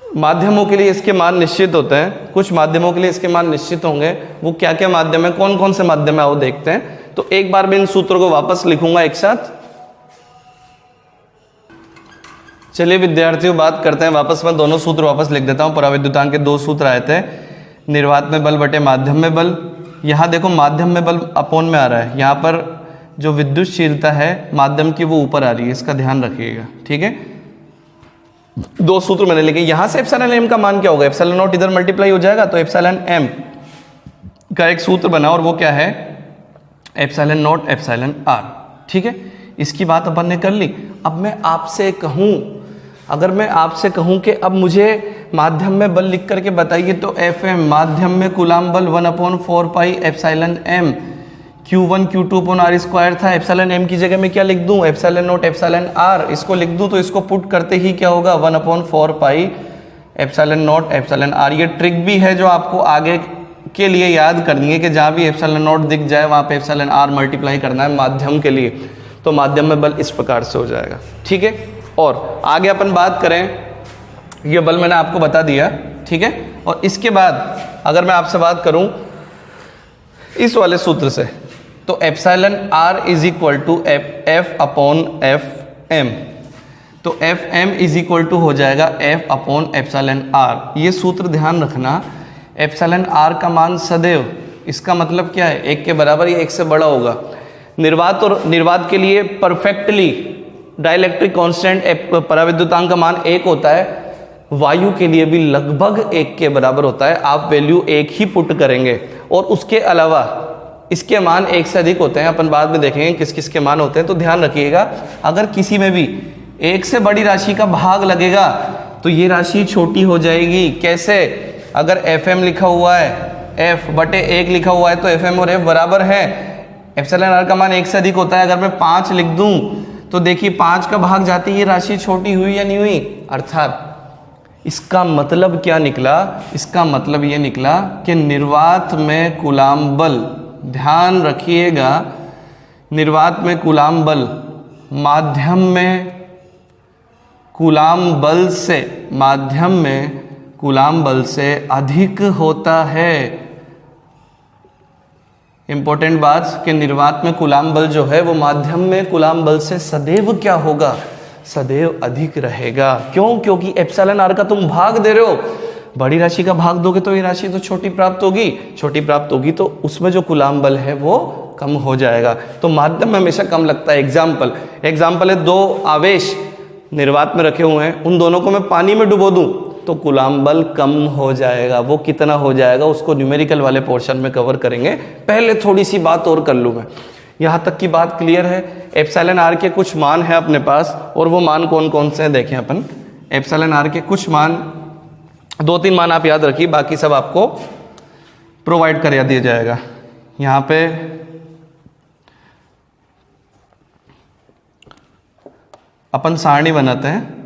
माध्यमों के लिए इसके मान निश्चित होते हैं, कुछ माध्यमों के लिए इसके मान निश्चित होंगे। वो क्या क्या माध्यम है, कौन कौन से माध्यम है वो देखते हैं। तो एक बार मैं इन सूत्रों को वापस लिखूंगा एक साथ। चलिए विद्यार्थियों बात करते हैं वापस, मैं दोनों सूत्र वापस लिख देता हूं। परावैद्युतांक के दो सूत्र आए थे, निर्वात में बल बटे माध्यम में बल। यहां देखो माध्यम में बल अपोन में आ रहा है, यहां पर जो विद्युतशीलता है माध्यम की वो ऊपर आ रही है, इसका ध्यान रखिएगा, ठीक है। दो सूत्र मैंने लिखे, यहां से एप्सिलॉन M का मान क्या होगा, एप्सिलॉन नॉट इधर मल्टीप्लाई हो जाएगा, तो एप्सिलॉन M का एक सूत्र बना और वो क्या है, एप्सिलॉन नॉट एप्सिलॉन R, ठीक है। इसकी बात अपन ने कर ली। अब मैं आपसे कहूं, अगर मैं आपसे कहूं कि अब मुझे माध्यम में बल लिख करके बताइए, तो FM माध्यम में कूलाम बल 1/4 pi epsilon M Q1 Q2 upon R square था। एप्सिलॉन M की जगह में क्या लिख दूं, एप्सिलॉन नॉट एप्सिलॉन R, इसको लिख दूं तो इसको पुट करते ही क्या होगा 1/4 pi epsilon not epsilon R। ये ट्रिक भी है जो आपको आगे के लिए याद करनी है कि जहां भी एप्सिलॉन नॉट दिख जाए वहां पे एप्सिलॉन R मल्टीप्लाई करना है माध्यम के लिए, तो माध्यम में बल इस प्रकार से हो जाएगा, ठीक है। और आगे अपन बात करें, ये बल मैंने आपको बता दिया, ठीक है। और इसके बाद अगर मैं आपसे बात करूं इस वाले सूत्र से, तो epsilon R is equal to F upon FM, तो FM इज इक्वल टू हो जाएगा F अपॉन एप्सिलॉन R। ये सूत्र ध्यान रखना, एप्सिलॉन R का मान सदैव, इसका मतलब क्या है, एक के बराबर या एक से बड़ा होगा। निर्वात और निर्वात के लिए परफेक्टली डाइलेक्ट्रिक कांस्टेंट परावैद्युतांक का मान 1 होता है, वायु के लिए भी लगभग 1 के बराबर होता है। आप वैल्यू 1 ही पुट करेंगे और उसके अलावा इसके मान 1 से अधिक होते हैं, अपन बाद में देखेंगे किस किस के मान होते हैं। तो ध्यान रखिएगा, अगर किसी में भी 1 से बड़ी राशि का भाग लगेगा तो ये राशि छोटी हो जाएगी। कैसे, अगर FM लिखा हुआ है, F बटे 1 लिखा हुआ है, तो FM और F बराबर है, एप्सिलॉन R का मान 1 से अधिक होता है। अगर मैं 5 लिख दूं तो देखिए 5 का भाग जाती है, ये राशि छोटी हुई या नहीं हुई, अर्थात इसका मतलब क्या निकला? इसका मतलब ये निकला कि निर्वात में कूलाम बल, ध्यान रखिएगा, निर्वात में कूलाम बल माध्यम में कूलाम बल से, माध्यम में कूलाम बल से अधिक होता है। इंपॉर्टेंट बात कि निर्वात में कूलाम बल जो है वो माध्यम में कूलाम बल से सदैव क्या होगा? सदैव अधिक रहेगा। क्यों? क्योंकि एप्सिलॉन आर का तुम भाग दे रहे हो, बड़ी राशि का भाग दोगे तो ये राशि तो छोटी प्राप्त होगी, छोटी प्राप्त होगी तो उसमें जो कूलाम बल है वो कम हो जाएगा। तो माध्यम में हमेशा कम लगता है। एग्जाम्पल है, दो आवेश निर्वात में रखे हुए हैं, उन दोनों को मैं पानी में डुबो दूं तो कूलाम बल कम हो जाएगा। वो कितना हो जाएगा उसको न्यूमेरिकल वाले पोर्शन में कवर करेंगे। पहले थोड़ी सी बात और कर लूँ मैं, यहाँ तक की बात क्लियर है? एप्सिलॉन आर के कुछ मान है अपने पास, और वो मान कौन कौन से हैं देखें अपन। एप्सिलॉन आर के कुछ मान, 2-3 मान आप याद रखिए, बाकी सब आपको प्रोवाइड कर दिया जाएगा। यहाँ पे अपन सारणी बनाते हैं,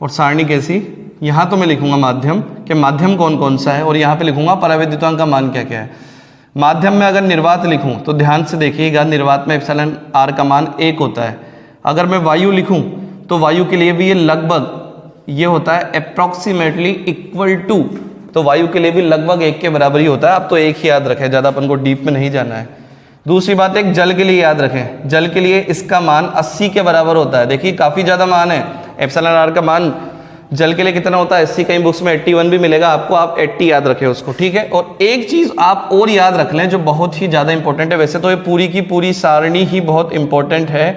और सारणी कैसी? यहाँ तो मैं लिखूंगा माध्यम कि माध्यम कौन कौन सा है, और यहाँ पे लिखूंगा परावैद्युतांक का मान क्या क्या है। माध्यम में अगर निर्वात लिखूं तो ध्यान से देखिएगा, निर्वात में एप्सिलॉन आर का मान 1 होता है। अगर मैं वायु लिखूं तो वायु के लिए भी ये लगभग ये होता है अप्रॉक्सीमेटली इक्वल टू, तो वायु के लिए भी लगभग 1 के बराबर ही होता है। अब तो 1 ही याद रखें, ज़्यादा अपन को डीप में नहीं जाना है। दूसरी बात, एक जल के लिए याद रखें, जल के लिए इसका मान 80 के बराबर होता है। देखिए काफ़ी ज़्यादा मान है। एप्सिलॉन आर का मान जल के लिए कितना होता है? 80, कहीं बुक्स में 81 भी मिलेगा आपको, आप 80 याद रखें उसको, ठीक है। और एक चीज़ आप और याद रख लें जो बहुत ही ज़्यादा इंपॉर्टेंट है। वैसे तो ये पूरी की पूरी सारणी ही बहुत इंपॉर्टेंट है,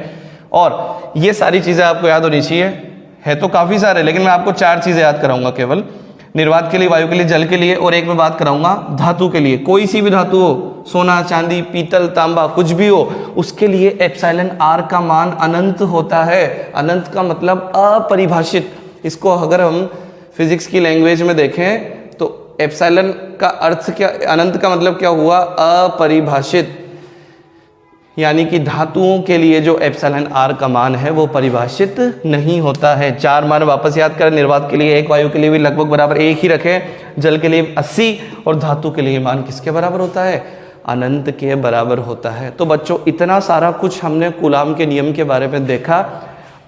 और ये सारी चीज़ें आपको याद होनी चाहिए। है तो काफ़ी सारे, लेकिन मैं आपको 4 चीज़ें याद कराऊंगा केवल, निर्वात के लिए, वायु के लिए, जल के लिए, और एक मैं बात कराऊंगा धातु के लिए। कोई सी भी धातु हो, सोना, चांदी, पीतल, तांबा, कुछ भी हो, उसके लिए एप्सिलॉन आर का मान अनंत होता है। अनंत का मतलब अपरिभाषित। इसको अगर हम फिजिक्स की लैंग्वेज में देखें तो एप्सिलॉन का अर्थ क्या, अनंत का मतलब क्या हुआ? अपरिभाषित। यानी कि धातुओं के लिए जो एप्सिलॉन आर का मान है वो परिभाषित नहीं होता है। 4 मान वापस याद करें, निर्वात के लिए 1, वायु के लिए भी लगभग बराबर 1 ही रखें, जल के लिए 80, और धातु के लिए मान किसके बराबर होता है? अनंत के बराबर होता है। तो बच्चों इतना सारा कुछ हमने कूलाम के नियम के बारे में देखा।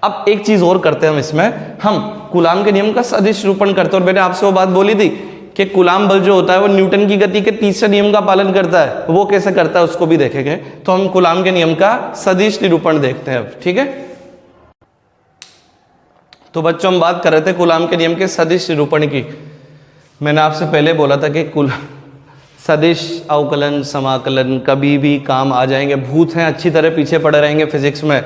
अब एक चीज और करते हैं हम इसमें, हम कूलाम के नियम का सदिश रूपण करते हैं। और मैंने आपसे वो बात बोली थी कि कूलाम बल जो होता है वो न्यूटन की गति के तीसरे नियम का पालन करता है। वो कैसे करता है उसको भी देखेंगे। तो हम कूलाम के नियम का सदिश निरूपण देखते हैं अब, ठीक है। तो बच्चों हम बात कर रहे थे कूलाम के नियम के सदिश निरूपण की। मैंने आपसे पहले बोला था कि सदिश, अवकलन, समाकलन कभी भी काम आ जाएंगे। भूत हैं, अच्छी तरह पीछे पड़े रहेंगे फिजिक्स में।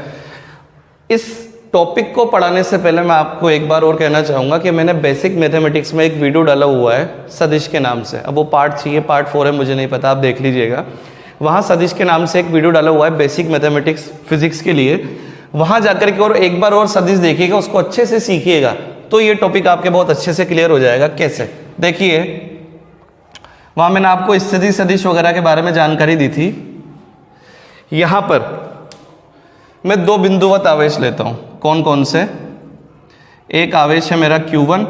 इस टॉपिक को पढ़ाने से पहले मैं आपको एक बार और कहना चाहूँगा कि मैंने बेसिक मैथमेटिक्स में एक वीडियो डाला हुआ है सदिश के नाम से। अब वो पार्ट 3 है, पार्ट 4 है, मुझे नहीं पता, आप देख लीजिएगा। वहाँ सदिश के नाम से एक वीडियो डाला हुआ है बेसिक मैथमेटिक्स फिजिक्स के लिए। वहाँ जाकर के और एक बार और सदिश देखिएगा, उसको अच्छे से सीखिएगा, तो ये टॉपिक आपके बहुत अच्छे से क्लियर हो जाएगा। कैसे? देखिए वहाँ मैंने आपको स्थिति सदिश वगैरह के बारे में जानकारी दी थी। यहाँ पर मैं 2 बिंदुवत आवेश लेता हूँ। कौन कौन से? एक आवेश है मेरा Q1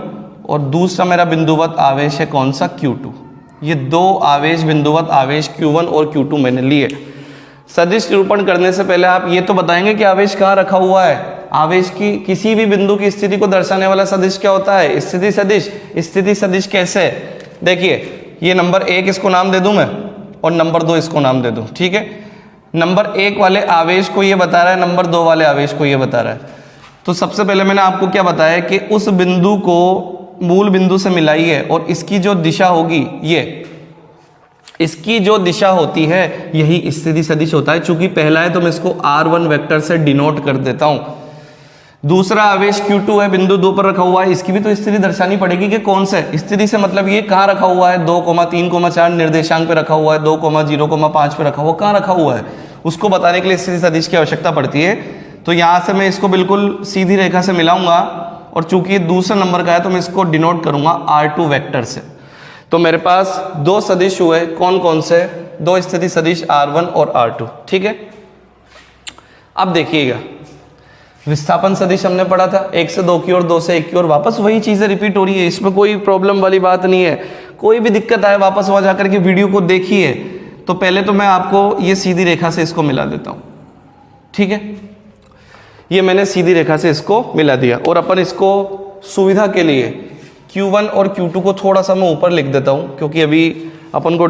और दूसरा मेरा बिंदुवत आवेश है कौन सा? Q2। ये 2 आवेश, बिंदुवत आवेश Q1 और Q2 मैंने लिए। सदिश निरूपण करने से पहले आप ये तो बताएंगे कि आवेश कहाँ रखा हुआ है। आवेश की किसी भी बिंदु की स्थिति को दर्शाने वाला सदिश क्या होता है? स्थिति सदिश। स्थिति सदिश कैसे? देखिए ये नंबर 1 इसको नाम दे दूं मैं, और नंबर 2 इसको नाम दे दूं, ठीक है। नंबर 1 वाले आवेश को ये बता रहा है, नंबर 2 वाले आवेश को ये बता रहा है। तो सबसे पहले मैंने आपको क्या बताया कि उस बिंदु को मूल बिंदु से मिलाइए, और इसकी जो दिशा होगी, ये इसकी जो दिशा होती है यही स्थिति सदिश होता है। चूंकि पहला है तो मैं इसको R1 वेक्टर से डिनोट कर देता हूं। दूसरा आवेश Q2 है, बिंदु 2 पर रखा हुआ है, इसकी भी तो स्थिति दर्शानी पड़ेगी कि कौन सा है। स्थिति से मतलब ये कहाँ रखा हुआ है? 2, 3, 4 निर्देशांक पे रखा हुआ है, 2, 0, 5 पे रखा हुआ, कहाँ रखा हुआ है, उसको बताने के लिए स्थिति सदिश की आवश्यकता पड़ती है। तो यहाँ से मैं इसको बिल्कुल सीधी रेखा से मिलाऊंगा, और चूंकि ये दूसरा नंबर का है तो मैं इसको डिनोट करूंगा R2 वेक्टर से। तो मेरे पास 2 सदिश हुए, कौन कौन से? 2 स्थिति सदिश R1 और R2, ठीक है। अब देखिएगा विस्थापन सदिश हमने पढ़ा था, 1 से 2 की ओर, 2 से 1 की ओर, वापस वही चीजें रिपीट हो रही है, इसमें कोई प्रॉब्लम वाली बात नहीं है। कोई भी दिक्कत आए वापस वहां जाकर के वीडियो को देखिए। तो पहले तो मैं आपको ये सीधी रेखा से इसको मिला देता हूं, ठीक है। ये मैंने सीधी रेखा से इसको मिला दिया और अपन इसको सुविधा के लिए Q1 और Q2 को थोड़ा सा मैं ऊपर लिख देता हूं, क्योंकि अभी अपन को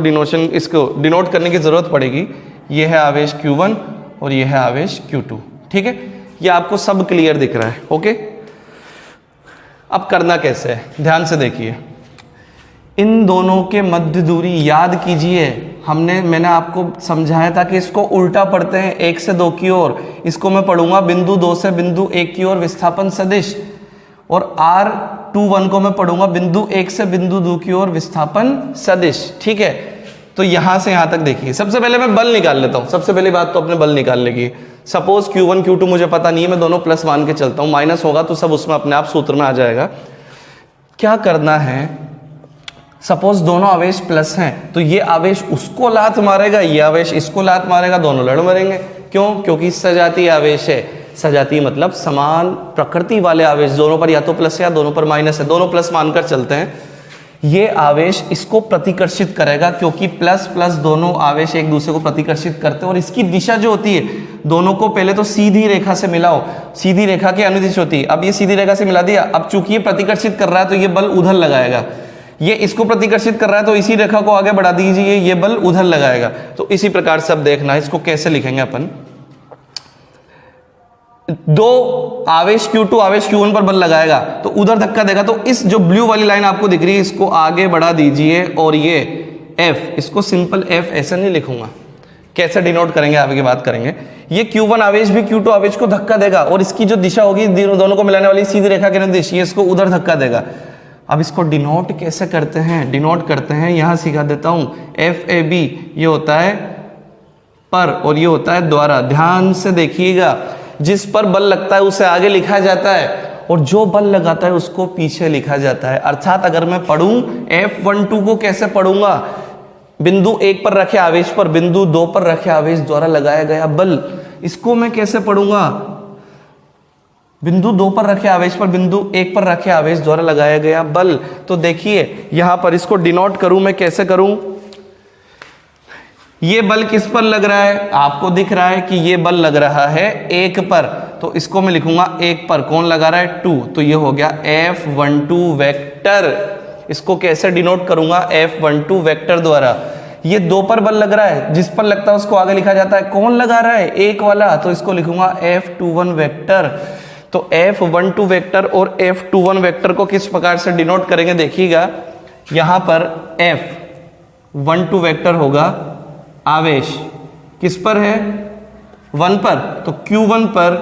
इसको डिनोट करने की जरूरत पड़ेगी। ये है आवेश Q1 और ये है आवेश Q2, ठीक है। ये आपको सब क्लियर दिख रहा है, ओके। अब करना कैसे है, ध्यान से देखिए। इन दोनों के मध्य दूरी याद कीजिए, मैंने आपको समझाया था कि इसको उल्टा पढ़ते हैं, 1 से 2 की ओर। इसको मैं पढ़ूंगा बिंदु 2 से बिंदु 1 की ओर विस्थापन सदिश, और R21 को मैं पढ़ूंगा बिंदु 1 से बिंदु 2 की ओर विस्थापन सदिश, ठीक है। तो यहां से यहां तक देखिए। सबसे पहले मैं बल निकाल लेता हूं। सबसे पहली बात तो अपने बल निकालने की। सपोज Q1 Q2 मुझे पता नहीं है, मैं दोनों प्लस मान के चलता हूं, माइनस होगा तो सब उसमें अपने आप सूत्र में आ जाएगा। क्या करना है, सपोज दोनों आवेश प्लस हैं, तो ये आवेश उसको लात मारेगा, ये आवेश इसको लात मारेगा, दोनों लड़ मरेंगे। क्यों? क्योंकि सजातीय आवेश है। सजातीय मतलब समान प्रकृति वाले आवेश, दोनों पर या तो प्लस है या दोनों पर माइनस है, दोनों प्लस मानकर चलते हैं। ये आवेश इसको प्रतिकर्षित करेगा, क्योंकि प्लस प्लस दोनों आवेश एक दूसरे को प्रतिकर्षित करते हैं। और इसकी दिशा जो होती है, दोनों को पहले तो सीधी रेखा से मिलाओ, सीधी रेखा की अनुदिश होती है। अब ये सीधी रेखा से मिला दिया, अब चूंकि ये प्रतिकर्षित कर रहा है तो ये बल उधर लगाएगा। ये इसको प्रतिकर्षित कर रहा है तो इसी रेखा को आगे बढ़ा दीजिए, ये बल उधर लगाएगा। तो इसी प्रकार से अब देखना है इसको कैसे लिखेंगे अपन। दो आवेश Q2 आवेश Q1 पर बल लगाएगा तो उधर धक्का देगा, तो इस जो ब्लू वाली लाइन आपको दिख रही है इसको आगे बढ़ा दीजिए, और ये F, इसको सिंपल F ऐसे नहीं लिखूंगा, कैसे डिनोट करेंगे आगे की बात करेंगे। ये Q1 आवेश भी Q2 आवेश को धक्का देगा, और इसकी जो दिशा होगी दोनों को मिलाने वाली सीधी रेखा के निर्देश, ये इसको उधर धक्का देगा। अब इसको डिनोट कैसे करते हैं, डिनोट करते हैं, यहां सिखा देता हूं। FAB ये होता है पर और ये होता है द्वारा। ध्यान से देखिएगा, जिस पर बल लगता है उसे आगे लिखा जाता है, और जो बल लगाता है उसको पीछे लिखा जाता है। अर्थात अगर मैं पढ़ूं F12 को कैसे पढ़ूंगा, बिंदु 1 पर रखे आवेश पर बिंदु 2 पर रखे आवेश द्वारा लगाया गया बल, इसको मैं कैसे पढ़ूंगा, बिंदु 2 पर रखे आवेश पर बिंदु 1 पर रखे आवेश द्वारा लगाया गया बल। तो देखिए यहां पर इसको डिनोट करूं मैं, कैसे करूं। ये बल किस पर लग रहा है, आपको दिख रहा है कि ये बल लग रहा है 1 पर, तो इसको मैं लिखूंगा 1 पर। कौन लगा रहा है, 2, तो ये हो गया F12 वेक्टर। इसको कैसे डिनोट करूंगा, F12 वेक्टर द्वारा। ये 2 पर बल लग रहा है, जिस पर लगता है उसको आगे लिखा जाता है। कौन लगा रहा है, 1 वाला, तो इसको लिखूंगा F21 वेक्टर। तो F12 वेक्टर और F21 वेक्टर को किस प्रकार से डिनोट करेंगे देखिएगा। यहां पर F12 वेक्टर होगा आवेश किस पर है, 1 पर, तो Q1 पर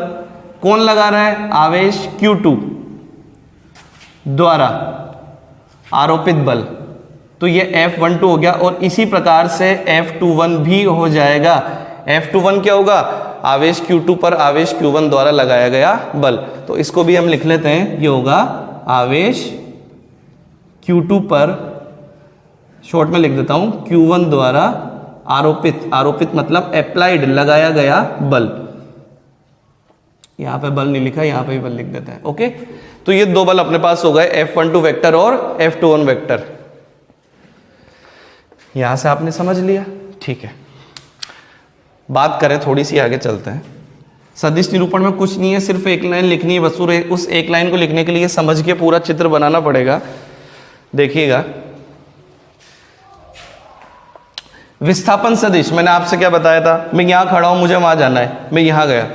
कौन लगा रहा है, आवेश Q2 द्वारा आरोपित बल, तो ये F12 हो गया। और इसी प्रकार से F21 भी हो जाएगा। F21 क्या होगा, आवेश Q2 पर आवेश Q1 द्वारा लगाया गया बल। तो इसको भी हम लिख लेते हैं, ये होगा आवेश Q2 पर, शॉर्ट में लिख देता हूं, Q1 द्वारा आरोपित, आरोपित मतलब अप्लाइड, लगाया गया बल। यहां पे बल नहीं लिखा, यहां पे भी बल लिख देते हैं, ओके। तो ये 2 बल अपने पास हो गए, F12 वेक्टर और F21 वेक्टर। यहां से आपने समझ लिया, ठीक है। बात करें थोड़ी सी आगे चलते हैं। सदिश निरूपण में कुछ नहीं है, सिर्फ एक लाइन लिखनी है बस। उस एक लाइन को लिखने के लिए समझ के पूरा चित्र बनाना पड़ेगा। देखिएगा, विस्थापन सदिश, मैंने आपसे क्या बताया था, मैं यहां खड़ा हूं मुझे वहां जाना है, मैं यहां गया,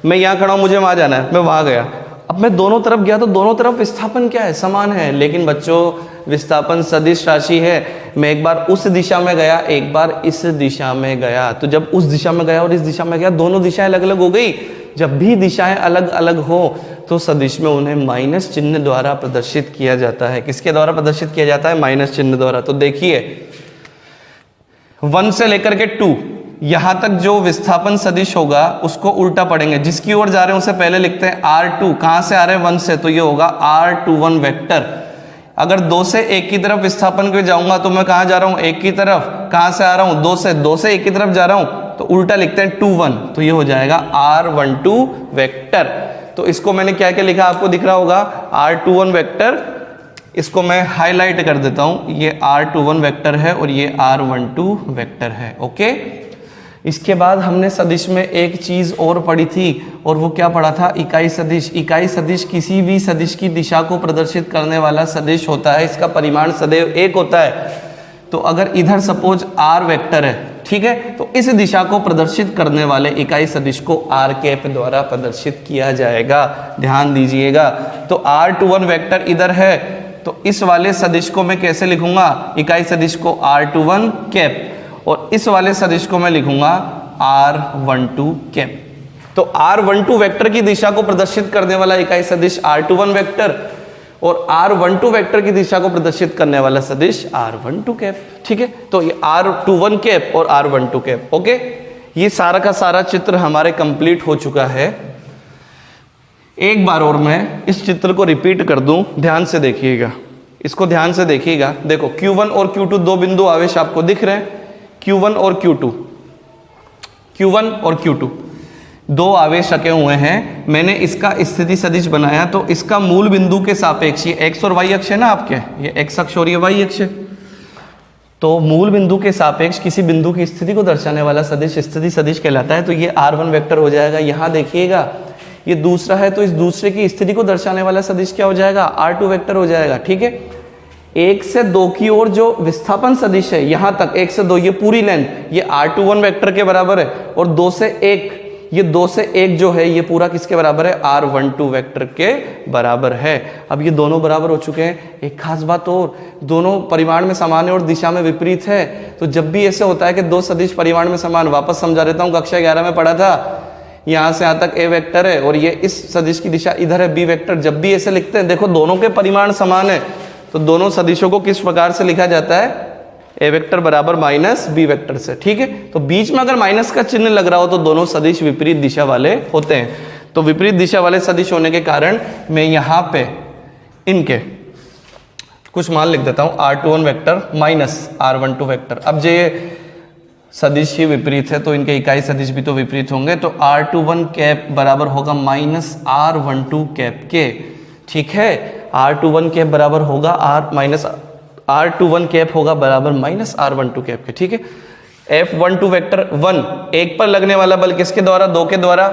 मैं यहां खड़ा हूं मुझे वहां जाना है, मैं वहां गया। अब मैं दोनों तरफ गया तो दोनों तरफ विस्थापन क्या है, समान है। लेकिन बच्चों विस्थापन सदिश राशि है, मैं एक बार उस दिशा में गया, एक बार इस दिशा में गया, तो जब उस दिशा में गया और इस दिशा में गया, दोनों दिशाएं अलग अलग हो गई। जब भी दिशाएं अलग अलग हो तो सदिश में उन्हें माइनस चिन्ह द्वारा प्रदर्शित किया जाता है। किसके द्वारा प्रदर्शित किया जाता है, माइनस चिन्ह द्वारा। तो देखिए 1 से लेकर के 2 यहां तक जो विस्थापन सदिश होगा उसको उल्टा पढ़ेंगे। जिसकी ओर जा रहे हैं उसे पहले लिखते हैं R2, कहां से आ रहे हैं 1 से, तो ये होगा R21 वेक्टर। अगर 2 से 1 की तरफ विस्थापन के जाऊंगा तो मैं कहां जा रहा हूं, 1 की तरफ। कहां से आ रहा हूं, 2 से 1 की तरफ जा रहा हूं तो उल्टा लिखते हैं 2 1, तो ये हो जाएगा R12 वेक्टर। तो इसको मैंने क्या क्या लिखा आपको दिख रहा होगा, R21 वेक्टर, इसको मैं हाईलाइट कर देता हूं, ये R21 वेक्टर है और ये R12 वेक्टर है। ओके, इसके बाद हमने सदिश में एक चीज और पढ़ी थी और वो क्या पढ़ा था, इकाई सदिश। इकाई सदिश किसी भी सदिश की दिशा को प्रदर्शित करने वाला सदिश होता है, इसका परिमाण सदैव एक होता है। तो अगर इधर सपोज R वेक्टर है, ठीक है, तो इस दिशा को प्रदर्शित करने वाले इकाई सदिश को R कैप द्वारा प्रदर्शित किया जाएगा, ध्यान दीजिएगा। तो R21 वेक्टर इधर है, तो इस वाले सदिश को मैं कैसे लिखूंगा, इकाई सदिश को R21 कैप, और इस वाले सदिश को मैं लिखूंगा R12 कैप। तो R12 वेक्टर की दिशा को प्रदर्शित करने वाला इकाई सदिश R21 वेक्टर और R12 वेक्टर की दिशा को प्रदर्शित करने वाला सदिश R12 कैप। ठीक है, तो ये R21 कैप और R12 कैप। ओके, ये सारा का सारा चित्र हमारे कंप्लीट हो चुका है। एक बार और मैं इस चित्र को रिपीट कर दूं, ध्यान से देखिएगा, इसको ध्यान से देखिएगा। देखो Q1 और Q2 दो बिंदु आवेश आपको दिख रहे हैं, Q1 और Q2, Q1 और Q2 दो आवेश रखे हुए हैं। मैंने इसका स्थिति सदिश बनाया, तो इसका मूल बिंदु के सापेक्ष, ये एक्स और वाई अक्ष है ना आपके, ये एक्स अक्ष और ये वाई अक्ष है, तो मूल बिंदु के सापेक्ष किसी बिंदु की स्थिति को दर्शाने वाला सदिश स्थिति सदिश कहलाता है। तो ये R1 वेक्टर हो जाएगा। यहाँ देखिएगा ये दूसरा है, तो इस दूसरे की स्थिति को दर्शाने वाला सदिश क्या हो जाएगा, R2 वेक्टर हो जाएगा। ठीक है, 1 से 2 की ओर जो विस्थापन सदिश है, यहां तक 1 से 2 ये पूरी लेंथ, ये R21 वेक्टर के बराबर है, और 2 से 1, ये 2 से 1 जो है ये पूरा किसके बराबर है, R12 वेक्टर के बराबर है। अब ये दोनों बराबर हो चुके हैं। एक खास बात और, दोनों परिमाण में समान है और दिशा में विपरीत है। तो जब भी ऐसे होता है कि दो सदिश परिमाण में समान, वापस समझा देता हूँ, कक्षा 11 में पढ़ा था, यहाँ से यहाँ तक A वेक्टर है और ये इस सदिश की दिशा इधर है B वेक्टर। जब भी ऐसे लिखते हैं, देखो दोनों के परिमाण समान है, तो दोनों सदिशों को किस प्रकार से लिखा जाता है, A वेक्टर बराबर माइनस B वेक्टर से। ठीक है, तो बीच में अगर माइनस का चिन्ह लग रहा हो तो दोनों सदिश विपरीत दिशा वाले होते हैं। तो विपरीत दिशा वाले सदिश होने के कारण मैं यहाँ पे इनके कुछ मान लिख देता हूँ, R21 vector minus R12 vector. अब ये सदिश ही विपरीत है तो इनके इकाई सदिश भी तो विपरीत होंगे, तो R21 कैप बराबर होगा माइनस R12 कैप के। ठीक है, R21 कैप बराबर होगा R21 कैप होगा बराबर माइनस R12 कैप के। ठीक है, F12 वेक्टर 1, 1 पर लगने वाला बल किसके द्वारा, 2 के द्वारा।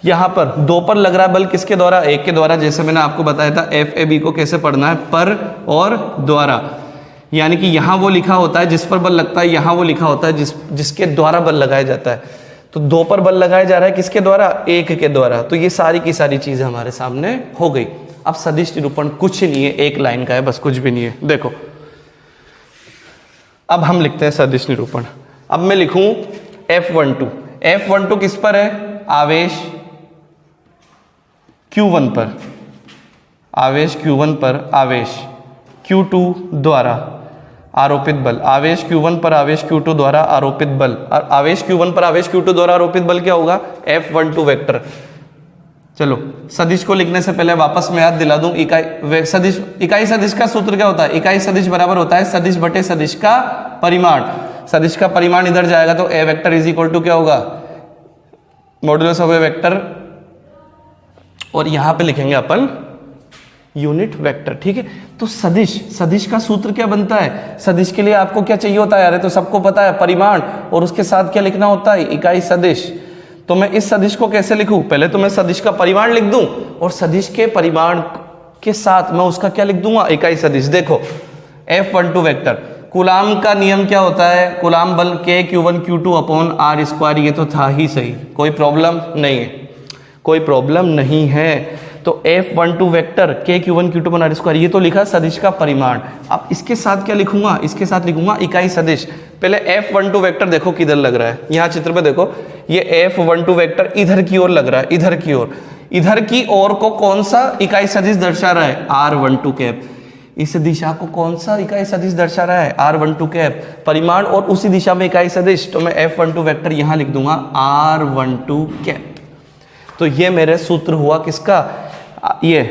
यहाँ पर 2 पर लग रहा बल किसके द्वारा, 1 के द्वारा। जैसे मैंने आपको बताया था FAB को कैसे पढ़ना है, पर और द्वारा, यानी कि यहाँ वो लिखा होता है जिस पर बल लगता है, यहाँ वो लिखा होता है जिसके द्वारा बल लगाया जाता है। तो 2 पर बल लगाया जा रहा है किसके द्वारा, 1 के द्वारा। तो ये सारी की सारी चीजें हमारे सामने हो गई। अब सदिश निरूपण कुछ नहीं है, एक लाइन का है बस, कुछ भी नहीं है। देखो अब हम लिखते हैं सदिश निरूपण। अब मैं लिखूं F12, F12 किस पर है, आवेश Q1 पर, आवेश Q1 पर आवेश Q2 द्वारा आरोपित बल, आवेश Q1 पर आवेश Q2 द्वारा आरोपित बल, और आवेश Q1 पर आवेश Q2 द्वारा आरोपित बल क्या होगा, F12 वेक्टर। चलो सदिश को लिखने से पहले वापस मैं याद दिला दूं, इकाई सदिश का सूत्र क्या होता है, इकाई सदिश बराबर होता है सदिश बटे सदिश का परिमाण। सदिश का परिमाण इधर जाएगा तो A vector is equal to क्या होगा, मॉड्यूलस ऑफ A वेक्टर, और यहां पे लिखेंगे अपन यूनिट वेक्टर। ठीक है, तो सदिश का सूत्र क्या बनता है, सदिश के लिए आपको क्या चाहिए होता है, यार तो सबको पता है, परिमाण, और उसके साथ क्या लिखना होता है, इकाई सदिश। तो मैं इस सदिश को कैसे लिखूं, पहले तो मैं सदिश का परिमाण लिख दूं और सदिश के परिमाण के साथ मैं उसका क्या लिख दूंगा, इकाई सदिश। देखो F12 वेक्टर, कूलाम का नियम क्या होता है, कूलाम बल K Q1 Q2 upon R square, ये तो था ही सही, कोई प्रॉब्लम नहीं है, कोई प्रॉब्लम नहीं है। तो F12 vector K Q1 Q2 upon R square, ये तो लिखा सदिश का परिमाण। अब इसके साथ क्या लिखूंगा, इसके साथ लिखूंगा इकाई सदिश। पहले F12 वेक्टर देखो किधर लग रहा है, यहाँ चित्र में देखो, ये F12 वेक्टर इधर की ओर लग रहा है, इधर की ओर, इधर की ओर को कौन सा इकाई सदिश दर्शा रहा है, R12 कैप। इस दिशा को कौन सा इकाई सदिश दर्शा रहा है, R12 कैप, परिमाण और उसी दिशा में इकाई सदिश। तो मैं F12 वेक्टर यहां लिख दूंगा R12 कैप। तो ये मेरे सूत्र हुआ किसका, ये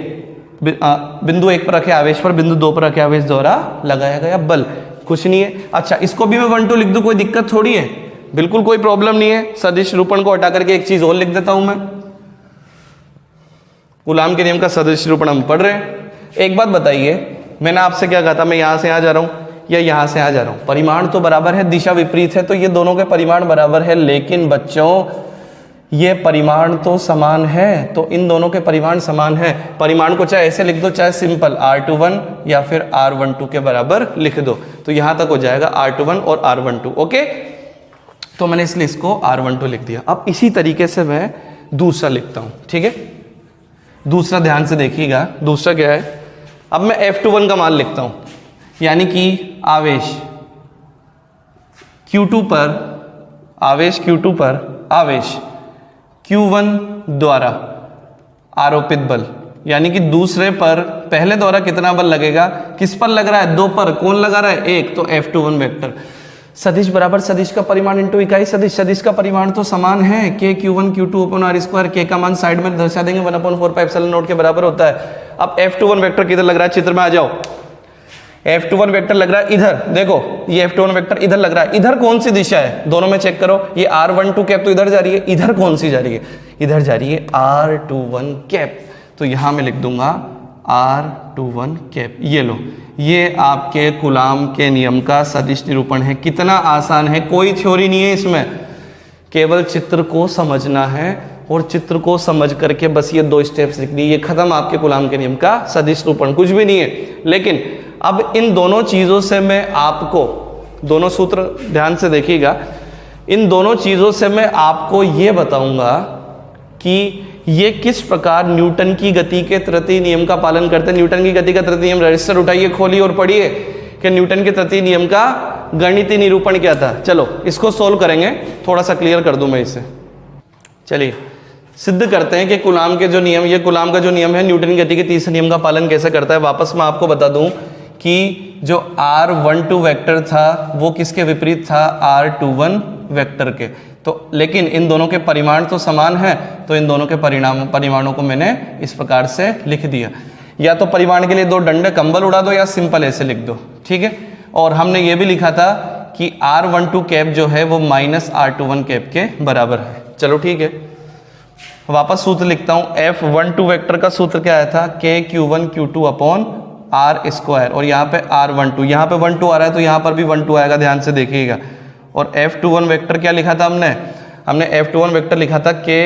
बिंदु 1 पर रखे आवेश पर बिंदु 2 पर रखे आवेश द्वारा लगाया गया बल, कुछ नहीं है। अच्छा इसको भी मैं 12 लिख दूं, कोई दिक्कत थोड़ी है, बिल्कुल कोई प्रॉब्लम नहीं है। सदिश निरूपण को हटा करके एक चीज और लिख देता हूं मैं, कूलाम के नियम का सदिश निरूपण हम पढ़ रहे हैं। एक बात बताइए, मैंने आपसे क्या कहा था, मैं यहां से यहां जा रहा हूं या यहां से यहां जा रहा हूं, परिमाण तो बराबर है, दिशा विपरीत है, तो ये दोनों के परिमाण बराबर है, लेकिन बच्चों ये परिमाण तो समान है, तो इन दोनों के परिमाण समान है। परिमाण को चाहे ऐसे लिख दो, चाहे सिंपल R21 या फिर R12 के बराबर लिख दो, तो यहां तक हो जाएगा R21 और R12। ओके, तो मैंने इसलिए इसको R12 लिख दिया। अब इसी तरीके से मैं दूसरा लिखता हूं, ठीक है। दूसरा ध्यान से देखिएगा, दूसरा क्या है, अब मैं F21 का मान लिखता हूं, यानी कि आवेश Q2 पर, आवेश Q2 पर आवेश Q1 द्वारा आरोपित बल, यानी कि दूसरे पर पहले द्वारा कितना बल लगेगा, किस पर लग रहा है, 2 पर, कौन लगा रहा है, 1, तो F21 वेक्टर। सदिश बराबर सदिश का परिमाण इंटू इकाई सदिश, सदिश का परिमाण तो समान है, K Q1 Q2 upon R square, K का मान साइड में दर्शा देंगे, 1/4πε0 के बराबर होता है। अब F21 वेक्टर किधर लग रहा है, चित्र में आ जाओ। F21 वेक्टर लग रहा है इधर, देखो ये F21 वेक्टर इधर लग रहा है, इधर कौन सी दिशा है, दोनों में चेक करो, ये R12 कैप तो इधर जा रही है, इधर कौन सी जा रही है, इधर जा रही है R21 कैप, तो यहां मैं लिख दूंगा R21 कैप। ये लो, ये आपके कूलाम के नियम का सदिश निरूपण है। कितना आसान है, कोई थ्योरी नहीं है इसमें, केवल चित्र को समझना है और चित्र को समझ करके बस ये 2 स्टेप्स लिख दिए, ये खत्म आपके कूलाम के नियम का सदिश निरूपण, कुछ भी नहीं है। लेकिन अब इन दोनों चीजों से मैं आपको, दोनों सूत्र ध्यान से देखिएगा, इन दोनों चीजों से मैं आपको ये बताऊंगा कि ये किस प्रकार न्यूटन की गति के तृतीय नियम का पालन करते हैं। न्यूटन की गति का तृतीय नियम रजिस्टर उठाइए, खोलिए और पढ़िए कि न्यूटन के तृतीय नियम का गणितीय निरूपण क्या था। चलो इसको सोल्व करेंगे, थोड़ा सा क्लियर कर दूं मैं इसे। चलिए सिद्ध करते हैं कि कूलाम के जो नियम, ये कूलाम का जो नियम है न्यूटन की गति के तीसरे नियम का पालन कैसे करता है। वापस मैं आपको बता दूं कि जो R12 वेक्टर था वो किसके विपरीत था, R21 वेक्टर के, तो लेकिन इन दोनों के परिमाण तो समान है, तो इन दोनों के परिमाणों को मैंने इस प्रकार से लिख दिया। या तो परिमाण के लिए 2 डंडे कंबल उड़ा दो या सिंपल ऐसे लिख दो, ठीक है। और हमने ये भी लिखा था कि R12 कैप जो है वो माइनस R21 कैप के बराबर है। चलो ठीक है, वापस सूत्र लिखता हूं। F12 वेक्टर का सूत्र क्या आया था, K Q1 Q2 upon R square, और यहाँ पे R12, यहाँ पे 12 आ रहा है तो यहाँ पर भी 12 आएगा, ध्यान से देखिएगा। और F21 वेक्टर क्या लिखा था हमने F21 वेक्टर लिखा था K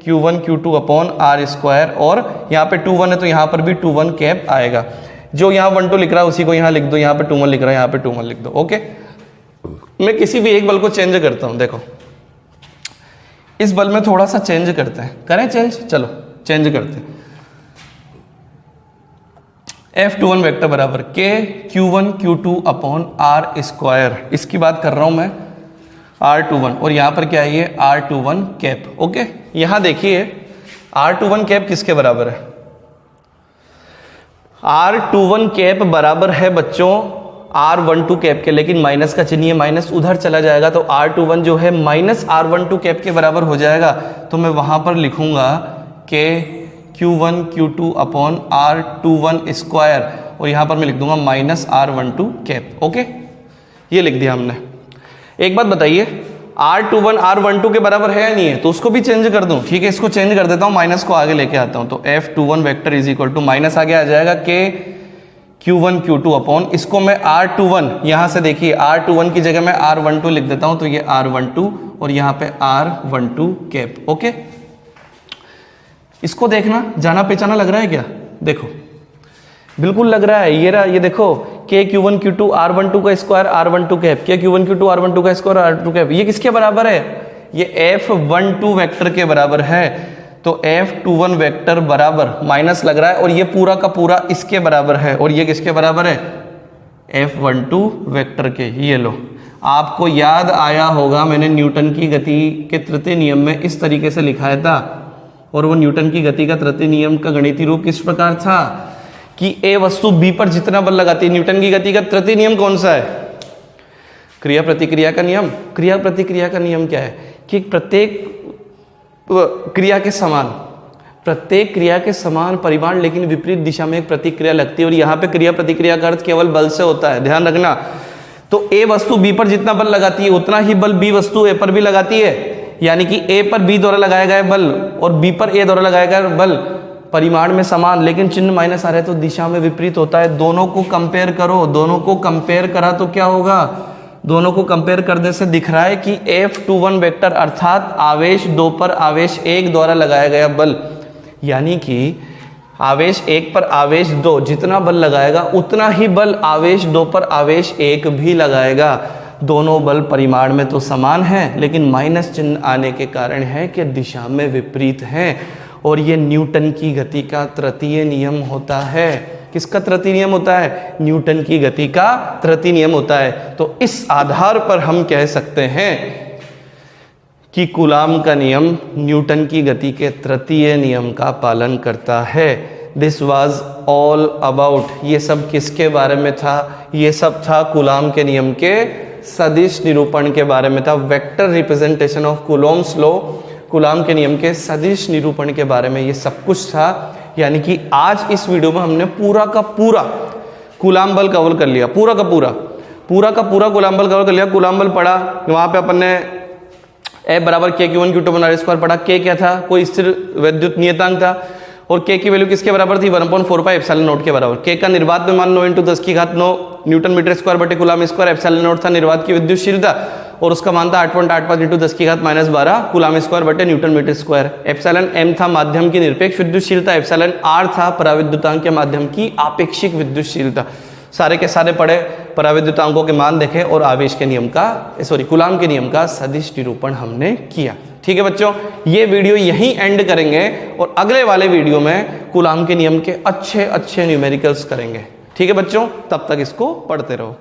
Q1 Q2 upon R square, और यहाँ पे 21 है तो यहाँ पर भी 21 कैप आएगा। जो यहाँ 12 लिख रहा है उसी को यहाँ लिख दो, यहाँ पे 21 लिख रहा है यहाँ पे 21 लिख दो। ओके, मैं किसी भी एक बल को चेंज करता हूँ, देखो इस बल में थोड़ा सा चेंज करते हैं, करें चेंज, चलो चेंज करते हैं। F21 वेक्टर बराबर K Q1 Q2 upon R square, इसकी बात कर रहा हूं मैं, R21, और यहां पर क्या है ये R21 कैप। ओके, यहां देखिए R21 कैप किसके बराबर है, R21 कैप बराबर है बच्चों R12 कैप के, लेकिन माइनस का चिन्ह, माइनस उधर चला जाएगा तो R21 जो है माइनस R12 कैप के बराबर हो जाएगा। तो मैं वहां पर लिखूंगा K Q1 Q2 upon R21 square, और यहां पर मैं लिख दूंगा माइनस R12 कैप। ओके, ये लिख दिया हमने। एक बात बताइए, R21 R12 के बराबर है या नहीं है, तो उसको भी चेंज कर दूं, ठीक है, इसको चेंज कर देता हूं, माइनस को आगे लेके आता हूं, तो F21 vector is equal to minus आगे आ जाएगा K Q1 Q2 अपॉन, इसको मैं R21, यहां से देखिए R21 की जगह मैं R12 लिख देता हूं, तो ये R12 और यहां पे R12 कैप। ओके, इसको देखना, जाना पहचाना लग रहा है क्या, देखो बिल्कुल लग रहा है, ये रहा, ये देखो K Q1 Q2 R12 का square R12 cap, K Q1 Q2 R12 का स्क्वायर R12 कैप, ये किसके बराबर है, ये F12 वेक्टर के बराबर है। तो F21 वेक्टर बराबर माइनस लग रहा है, और ये पूरा का पूरा इसके बराबर है, और ये किसके बराबर है, F12 वेक्टर के। ये लो, आपको याद आया होगा मैंने न्यूटन की गति के तृतीय नियम में इस तरीके से लिखाया था, और वो न्यूटन की गति का तृतीय नियम का गणितीय रूप किस प्रकार था कि A वस्तु B पर जितना बल लगाती है, न्यूटन की गति का तृतीय नियम कौन सा है, क्रिया प्रतिक्रिया का नियम। क्रिया प्रतिक्रिया का नियम क्या है कि प्रत्येक क्रिया के समान परिमाण लेकिन विपरीत दिशा में एक प्रतिक्रिया लगती है, और यहाँ पे क्रिया प्रतिक्रिया का अर्थ केवल बल से होता है, ध्यान रखना। तो ए वस्तु बी पर जितना बल लगाती है उतना ही बल बी वस्तु ए पर भी लगाती है, यानी कि ए पर बी द्वारा लगाया गया बल और बी पर ए द्वारा लगाया गया बल परिमाण में समान, लेकिन चिन्ह माइनस आ रहा है तो दिशा में विपरीत होता है। दोनों को कंपेयर करो, दोनों को कंपेयर करा तो क्या होगा, दोनों को कंपेयर करने से दिख रहा है कि F21 वेक्टर अर्थात आवेश 2 पर आवेश 1 द्वारा लगाया गया बल, यानी कि आवेश 1 पर आवेश 2 जितना बल लगाएगा उतना ही बल आवेश 2 पर आवेश 1 भी लगाएगा। दोनों बल परिमाण में तो समान है, लेकिन माइनस चिन्ह आने के कारण है कि दिशा में विपरीत हैं, और ये न्यूटन की गति का तृतीय नियम होता है। किसका तृतीय नियम होता है, न्यूटन की गति का तृतीय नियम होता है। तो इस आधार पर हम कह सकते हैं कि कूलाम का नियम न्यूटन की गति के तृतीय नियम का पालन करता है। दिस वाज ऑल अबाउट, ये सब किसके बारे में था, ये सब था कूलाम के नियम के सदिश निरूपण के बारे में था। Vector representation of Coulomb's law, coulomb के नियम के सदिश निरूपण के बारे में ये सब कुछ था। यानी कि आज इस वीडियो में हमने पूरा का पूरा कूलाम बल कवर कर लिया, पूरा का पूरा कूलाम बल कवर कर लिया। कूलाम बल पढ़ा, वहाँ पे अपन ने F बराबर K/1 Q2 R स्क्वायर पढ़ा। K क्या था, कोई स्थिर विद्युत नियतांक था, और K की वैल्यू किसके बराबर थी, 1/4 पाई एप्सिलॉन नॉट के बराबर। K का निर्वात में मान 9 × 10⁹ न्यूटन मीटर स्क्वायर बटे कूलाम स्क्वायर, एप्सिलॉन नॉट था निर्वात की विद्युतशीलता, और उसका मान था 8.85 × 10⁻12 कूलाम स्क्वायर बटे newton metre square. Epsilon m था माध्यम की निरपेक्ष विद्युतशीलता, एप्सिलॉन r था पराविद्युतांक के माध्यम की आपेक्षिक विद्युतशीलता। सारे के सारे पढ़े, पराविद्युतांकों के मान देखे, और आवेश के नियम का कूलाम के नियम का सदिश निरूपण हमने किया। ठीक है बच्चों, ये वीडियो यहीं एंड करेंगे, और अगले वाले वीडियो में कूलाम के नियम के अच्छे न्यूमेरिकल्स करेंगे। ठीक है बच्चों, तब तक इसको पढ़ते रहो।